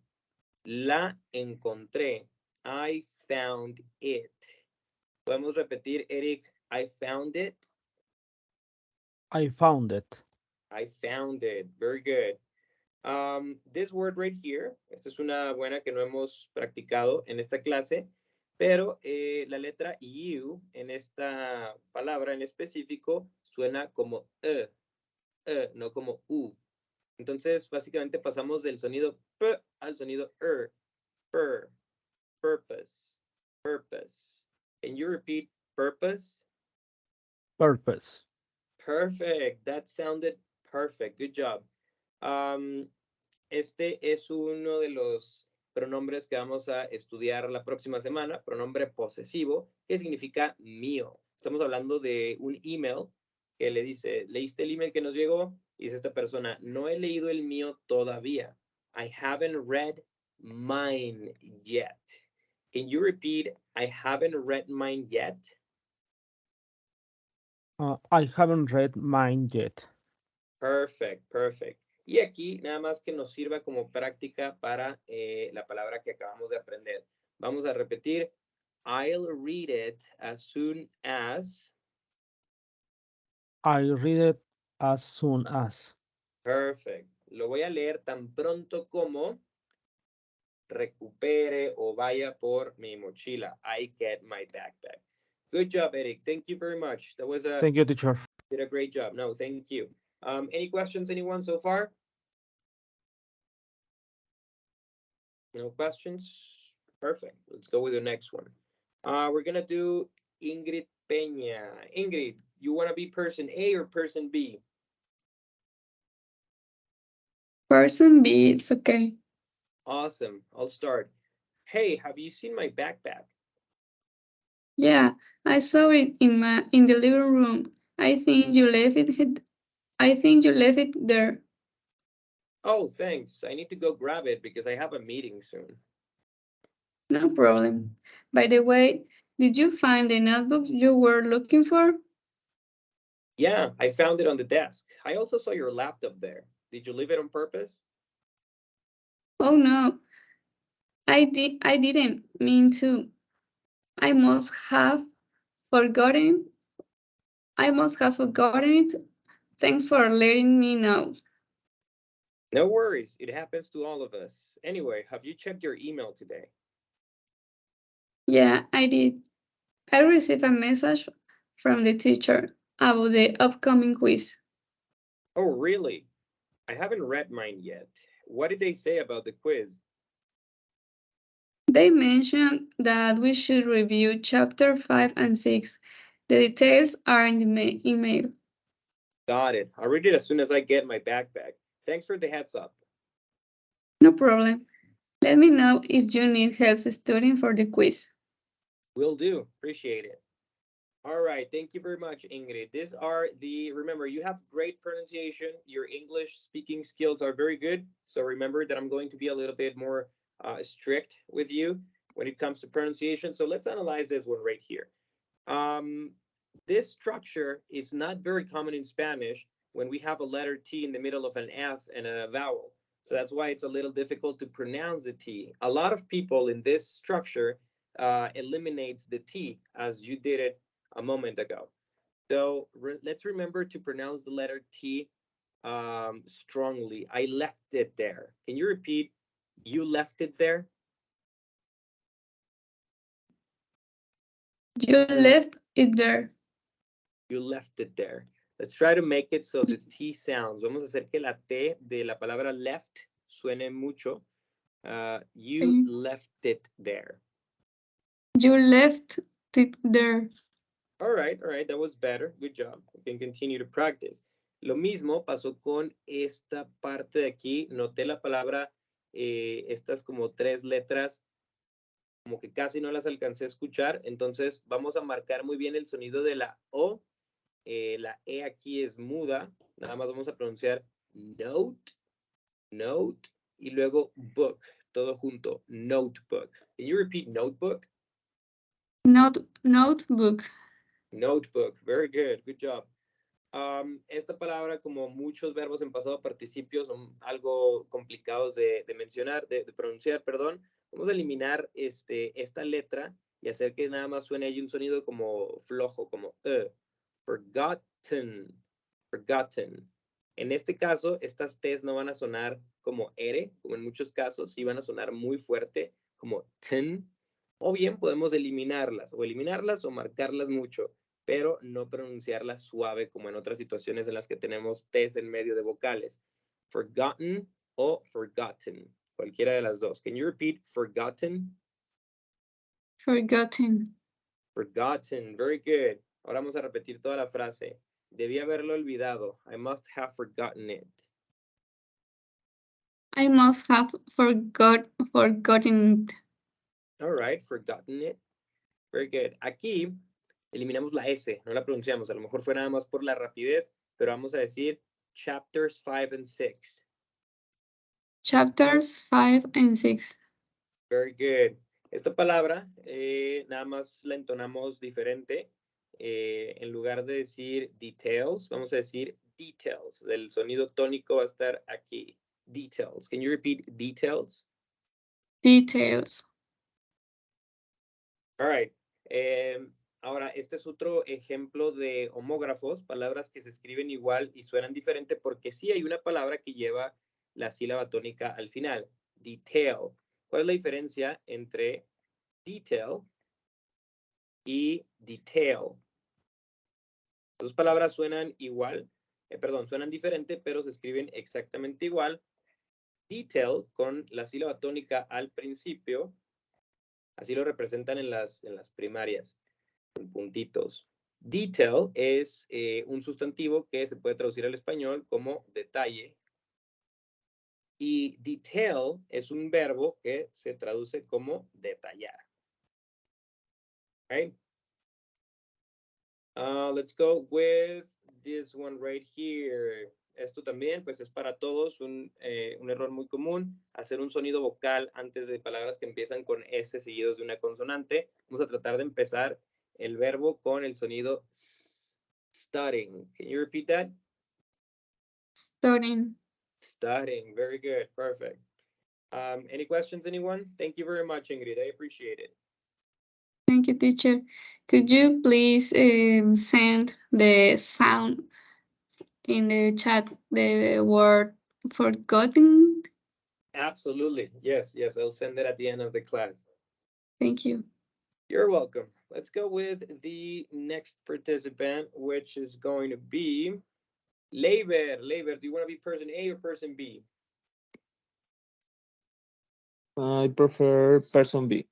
La encontré. I found it. Podemos repetir, Eric, I found it. I found it. I found it. Very good. This word right here, esta es una buena que no hemos practicado en esta clase, pero la letra U en esta palabra en específico suena como no como U. Entonces, básicamente pasamos del sonido P al sonido per, purpose, purpose. Can you repeat purpose? Purpose. Perfect. That sounded perfect. Good job. Este es uno de los pronombres que vamos a estudiar la próxima semana, pronombre posesivo, que significa mío. Estamos hablando de un email que le dice, ¿leíste el email que nos llegó? Y dice esta persona, no he leído el mío todavía. I haven't read mine yet. Can you repeat, I haven't read mine yet? I haven't read mine yet. Perfect, perfect. Y aquí nada más que nos sirva como práctica para la palabra que acabamos de aprender. Vamos a repetir. I'll read it as soon as. I read it as soon as. Perfect. Lo voy a leer tan pronto como recupere o vaya por mi mochila. I get my backpack. Good job, Eric. Thank you very much. That was Thank you, teacher. did a great job. No, thank you. Any questions, anyone so far? No questions? Perfect. Let's go with the next one. We're gonna do Ingrid Peña. Ingrid, you wanna be person A or person B? Person B, it's okay. Awesome. I'll start. Hey, have you seen my backpack? Yeah, I saw it in the living room. I think you left it there. Oh, thanks. I need to go grab it because I have a meeting soon. No problem. By the way, did you find the notebook you were looking for? Yeah, I found it on the desk. I also saw your laptop there. Did you leave it on purpose? Oh no, I didn't mean to. I must have forgotten it. Thanks for letting me know. No worries. It happens to all of us. Anyway, have you checked your email today? Yeah, I did. I received a message from the teacher about the upcoming quiz. Oh, really? I haven't read mine yet. What did they say about the quiz? They mentioned that we should review chapter 5 and 6. The details are in the email. Got it. I'll read it as soon as I get my backpack. Thanks for the heads up. No problem. Let me know if you need help studying for the quiz. Will do. Appreciate it. All right. Thank you very much, Ingrid. These are remember, you have great pronunciation. Your English speaking skills are very good. So remember that I'm going to be a little bit more strict with you when it comes to pronunciation. So let's analyze this one right here. This structure is not very common in Spanish when we have a letter T in the middle of an F and a vowel. So that's why it's a little difficult to pronounce the T. A lot of people in this structure eliminates the T as you did it a moment ago. So let's remember to pronounce the letter T strongly. I left it there. Can you repeat? You left it there? You left it there. You left it there. Let's try to make it so the T sounds. Vamos a hacer que la T de la palabra left suene mucho. You left it there. You left it there. All right. That was better. Good job. We can continue to practice. Lo mismo pasó con esta parte de aquí. Noté la palabra, estas como 3 letras, como que casi no las alcancé a escuchar. Entonces vamos a marcar muy bien el sonido de la O. La E aquí es muda. Nada más vamos a pronunciar note, y luego book, todo junto, notebook. Can you repeat notebook? Notebook. Notebook, very good job. Esta palabra, como muchos verbos en pasado participio, son algo complicados de mencionar, de pronunciar, perdón. Vamos a eliminar esta letra y hacer que nada más suene ahí un sonido como flojo, como forgotten. En este caso, estas T's no van a sonar como R, como en muchos casos, sí van a sonar muy fuerte, como ten, o bien podemos eliminarlas o marcarlas mucho, pero no pronunciarlas suave como en otras situaciones en las que tenemos T's en medio de vocales. Forgotten o forgotten, cualquiera de las dos. Can you repeat forgotten? Forgotten. Forgotten, very good. Ahora vamos a repetir toda la frase. Debí haberlo olvidado. I must have forgotten it. I must have forgotten it. All right, forgotten it. Very good. Aquí eliminamos la S, no la pronunciamos. A lo mejor fue nada más por la rapidez, pero vamos a decir chapters 5 and 6. Chapters 5 and 6. Very good. Esta palabra nada más la entonamos diferente. En lugar de decir details, vamos a decir details. El sonido tónico va a estar aquí. Details. Can you repeat details? Details. All right. Ahora, este es otro ejemplo de homógrafos, palabras que se escriben igual y suenan diferente porque sí hay una palabra que lleva la sílaba tónica al final. Detail. ¿Cuál es la diferencia entre detail y detail? Las dos palabras suenan igual, suenan diferente, pero se escriben exactamente igual. Detail con la sílaba tónica al principio, así lo representan en las primarias, en puntitos. Detail es un sustantivo que se puede traducir al español como detalle. Y detail es un verbo que se traduce como detallar. Right? Let's go with this one right here. Esto también, pues, es para todos un error muy común. Hacer un sonido vocal antes de palabras que empiezan con S seguidos de una consonante. Vamos a tratar de empezar el verbo con el sonido studying. Can you repeat that? Studying. Studying. Very good. Perfect. Any questions, anyone? Thank you very much, Ingrid. I appreciate it. Thank you, teacher. Could you please send the sound in the chat, the word forgotten? Absolutely. Yes, I'll send it at the end of the class. Thank you. You're welcome. Let's go with the next participant, which is going to be Leiber. Leiber, do you want to be person A or person B? I prefer person B.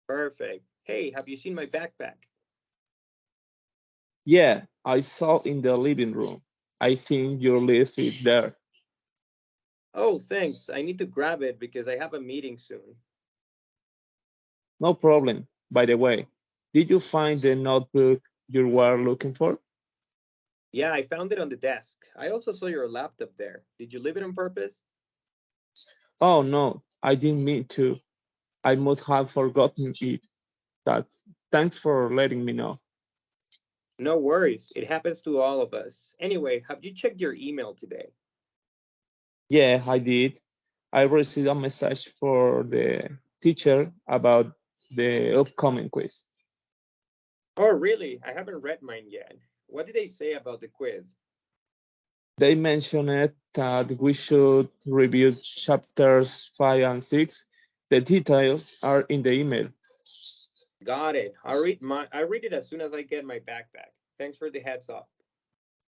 Perfect. Hey, have you seen my backpack? Yeah, I saw in the living room. I think you leave it there. Oh, thanks. I need to grab it because I have a meeting soon. No problem. By the way, did you find the notebook you were looking for? Yeah, I found it on the desk. I also saw your laptop there. Did you leave it on purpose? Oh no, I didn't mean to. I must have forgotten it. Thanks for letting me know. No worries. It happens to all of us. Anyway, have you checked your email today? Yeah, I did. I received a message for the teacher about the upcoming quiz. Oh, really? I haven't read mine yet. What did they say about the quiz? They mentioned that we should review chapters 5 and 6. The details are in the email. Got it. I'll read it as soon as I get my backpack. Thanks for the heads up.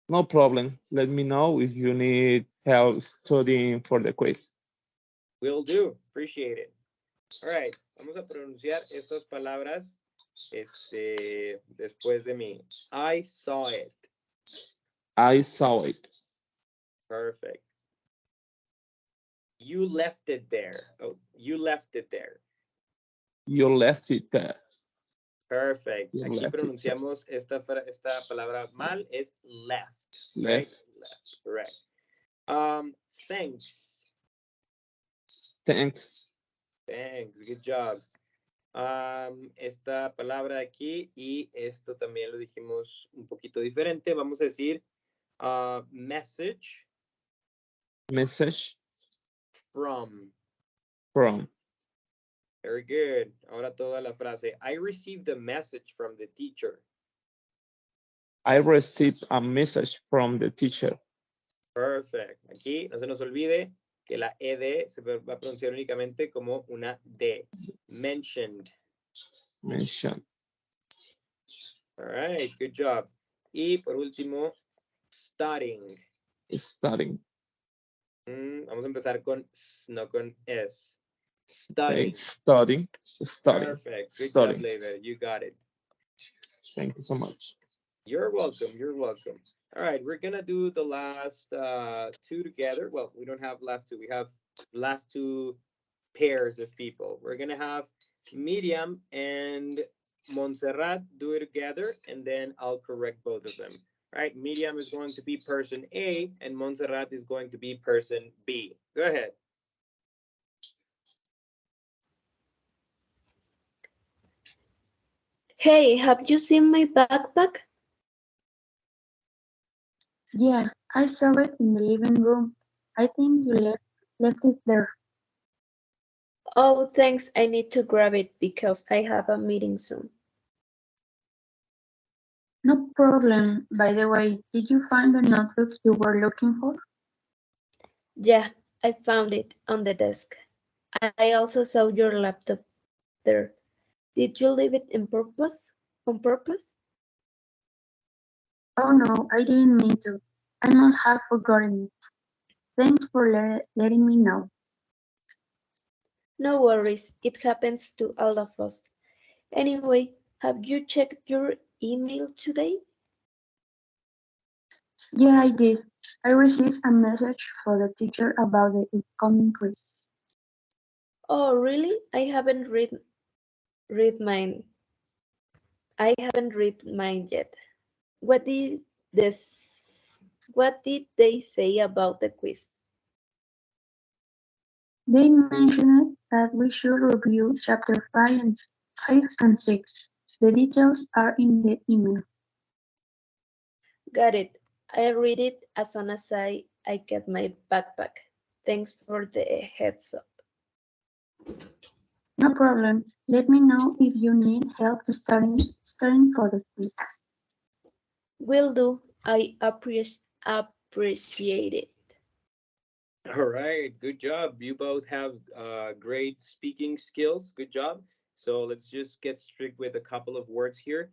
No problem. Let me know if you need help studying for the quiz. Will do. Appreciate it. All right. Vamos a pronunciar estas palabras después de mí. I saw it. I saw it. Perfect. You left it there. Oh, you left it there. You left it there. Perfect. You Aquí left it pronunciamos esta palabra mal, es left. Right? Left. Correct. Thanks. Thanks. Thanks. Good job. Esta palabra aquí y esto también lo dijimos un poquito diferente. Vamos a decir message. Message From. Very good. Ahora toda la frase. I received a message from the teacher. I received a message from the teacher. Perfect. Aquí no se nos olvide que la ED se va a pronunciar únicamente como una D. Mentioned. Mentioned. All right. Good job. Y por último, studying. Studying. Vamos a empezar con S, no con S. Okay. Studying. Studying. Perfect. Good Studying. job, Leiber. You got it. Thank you so much. You're welcome. You're welcome. All right. We're going to do the last two together. Well, we don't have last two. We have last two pairs of people. We're going to have Miriam and Montserrat do it together, and then I'll correct both of them. All right. Miriam is going to be person A, and Montserrat is going to be person B. Go ahead. Hey, have you seen my backpack? Yeah, I saw it in the living room. I think you left it there. Oh, thanks. I need to grab it because I have a meeting soon. No problem. By the way, did you find the notebook you were looking for? Yeah, I found it on the desk. I also saw your laptop there. Did you leave it in purpose? On purpose? Oh no, I didn't mean to. I must have forgotten it. Thanks for letting me know. No worries. It happens to all of us. Anyway, have you checked your email today? Yeah, I did. I received a message for the teacher about the upcoming quiz. Oh, really? I haven't read mine. I haven't read mine yet. What did this? What did they say about the quiz? They mentioned that we should review chapter 5 and 6. The details are in the email. Got it. I'll read it as soon as I get my backpack. Thanks for the heads up. No problem. Let me know if you need help studying for the quiz. Will do. I appreciate it. All right, good job. You both have great speaking skills. Good job. So let's just get strict with a couple of words here.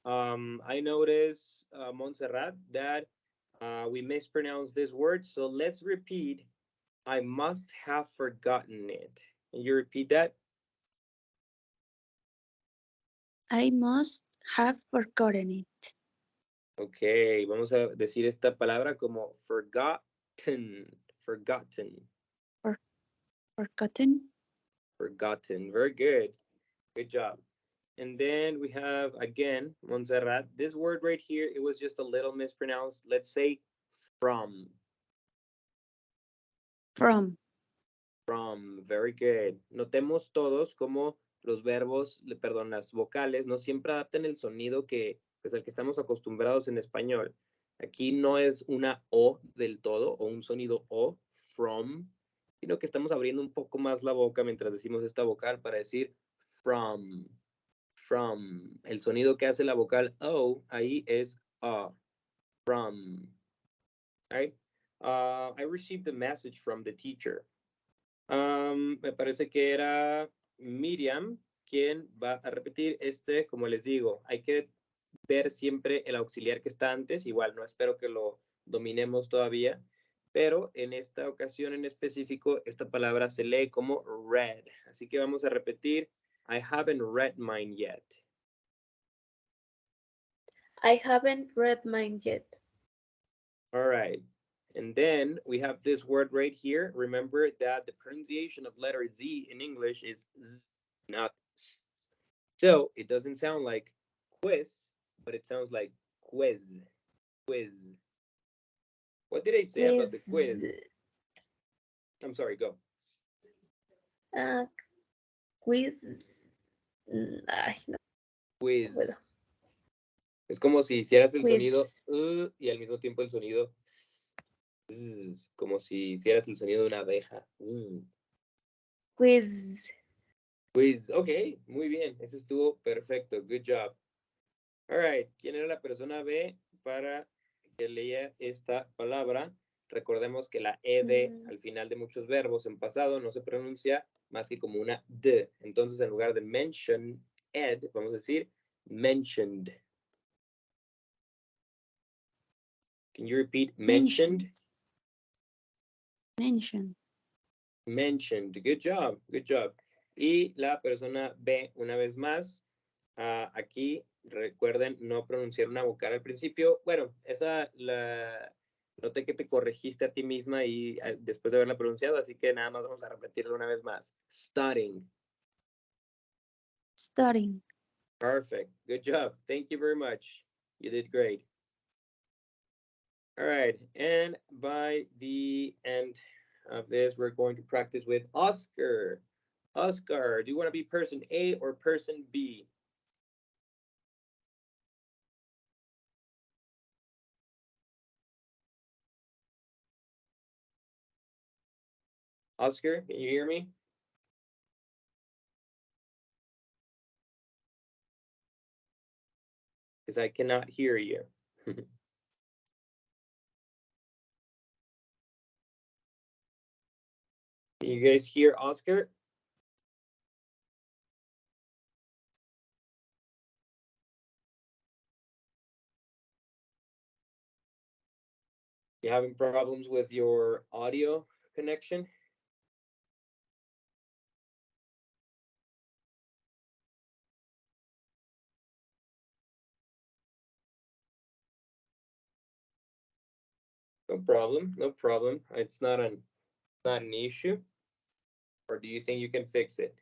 I notice, Montserrat, that we mispronounced this word. So let's repeat. I must have forgotten it. Can you repeat that? I must have forgotten it. Ok, vamos a decir esta palabra como forgotten. Forgotten. Forgotten? Forgotten. Very good. Good job. And then we have, again, Montserrat. This word right here, it was just a little mispronounced. Let's say from. From. From. Very good. Notemos todos como los verbos, perdón, las vocales no siempre adaptan el sonido que, pues, al que estamos acostumbrados en español. Aquí no es una O del todo o un sonido O, from, sino que estamos abriendo un poco más la boca mientras decimos esta vocal para decir from. From. El sonido que hace la vocal O ahí es from. Right? I received a message from the teacher. Me parece que era Miriam quien va a repetir este, como les digo, hay que ver siempre el auxiliar que está antes, igual no espero que lo dominemos todavía, pero en esta ocasión en específico esta palabra se lee como read, así que vamos a repetir, I haven't read mine yet. I haven't read mine yet. All right. And then we have this word right here. Remember that the pronunciation of letter Z in English is Z, not S. So it doesn't sound like quiz, but it sounds like quiz. Quiz. What did I say about the quiz? I'm sorry, go. Quiz. Ay, no Quiz. puedo. Es como si hicieras el Quiz. sonido y al mismo tiempo el sonido como si hicieras el sonido de una abeja. Quiz. Quiz. Ok, muy bien. Ese estuvo perfecto. Good job. All right. ¿Quién era la persona B para que leía esta palabra? Recordemos que la ed al final de muchos verbos en pasado no se pronuncia más que como una d. Entonces, en lugar de mention ed, vamos a decir mentioned. Can you repeat mentioned? Mentioned. Mentioned. Good job. Good job. Y la persona B, una vez más, aquí recuerden no pronunciar una vocal al principio. Bueno, esa la noté que te corregiste a ti misma y después de haberla pronunciado, así que nada más vamos a repetirlo una vez más. Studying. Studying. Perfect. Good job. Thank you very much. You did great. All right. And by the end of this, we're going to practice with Oscar. Oscar, do you want to be person A or person B? Oscar, can you hear me? Because I cannot hear you. Can you guys hear Oscar? You having problems with your audio connection? No problem, no problem. It's not an issue. Or do you think you can fix it?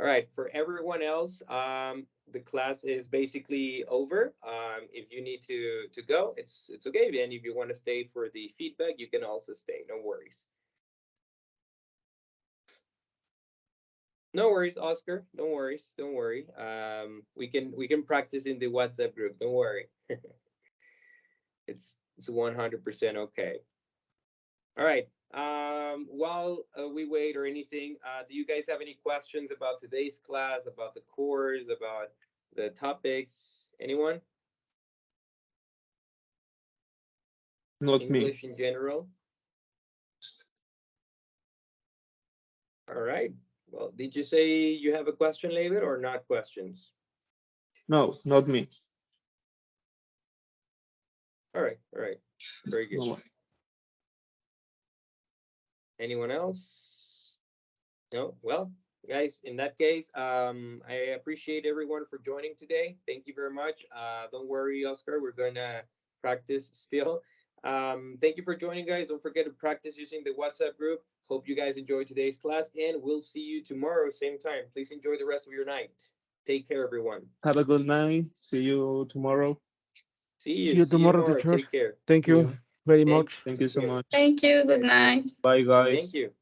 All right, for everyone else, the class is basically over. If you need to go, it's okay. And if you want to stay for the feedback, you can also stay. No worries. No worries, Oscar. No worries. Don't worry. We can practice in the WhatsApp group. Don't worry. It's 100% okay. All right. While we wait or anything, do you guys have any questions about today's class, about the course, about the topics? Anyone? Not me. English in general? All right. Well, did you say you have a question, David, or not questions? No, not me. All right. All right. Very good. No. Anyone else? No? Well, guys, in that case, I appreciate everyone for joining today. Thank you very much. Don't worry, Oscar, we're gonna practice still. Thank you for joining, guys. Don't forget to practice using the WhatsApp group. Hope you guys enjoyed today's class, and we'll see you tomorrow, same time. Please enjoy the rest of your night. Take care, everyone. Have a good night. See you tomorrow. See See you tomorrow, teacher. Take care. Thank you Yeah. very Thank- much. Thank you so much. Thank you. Good night. Bye, guys. Thank you.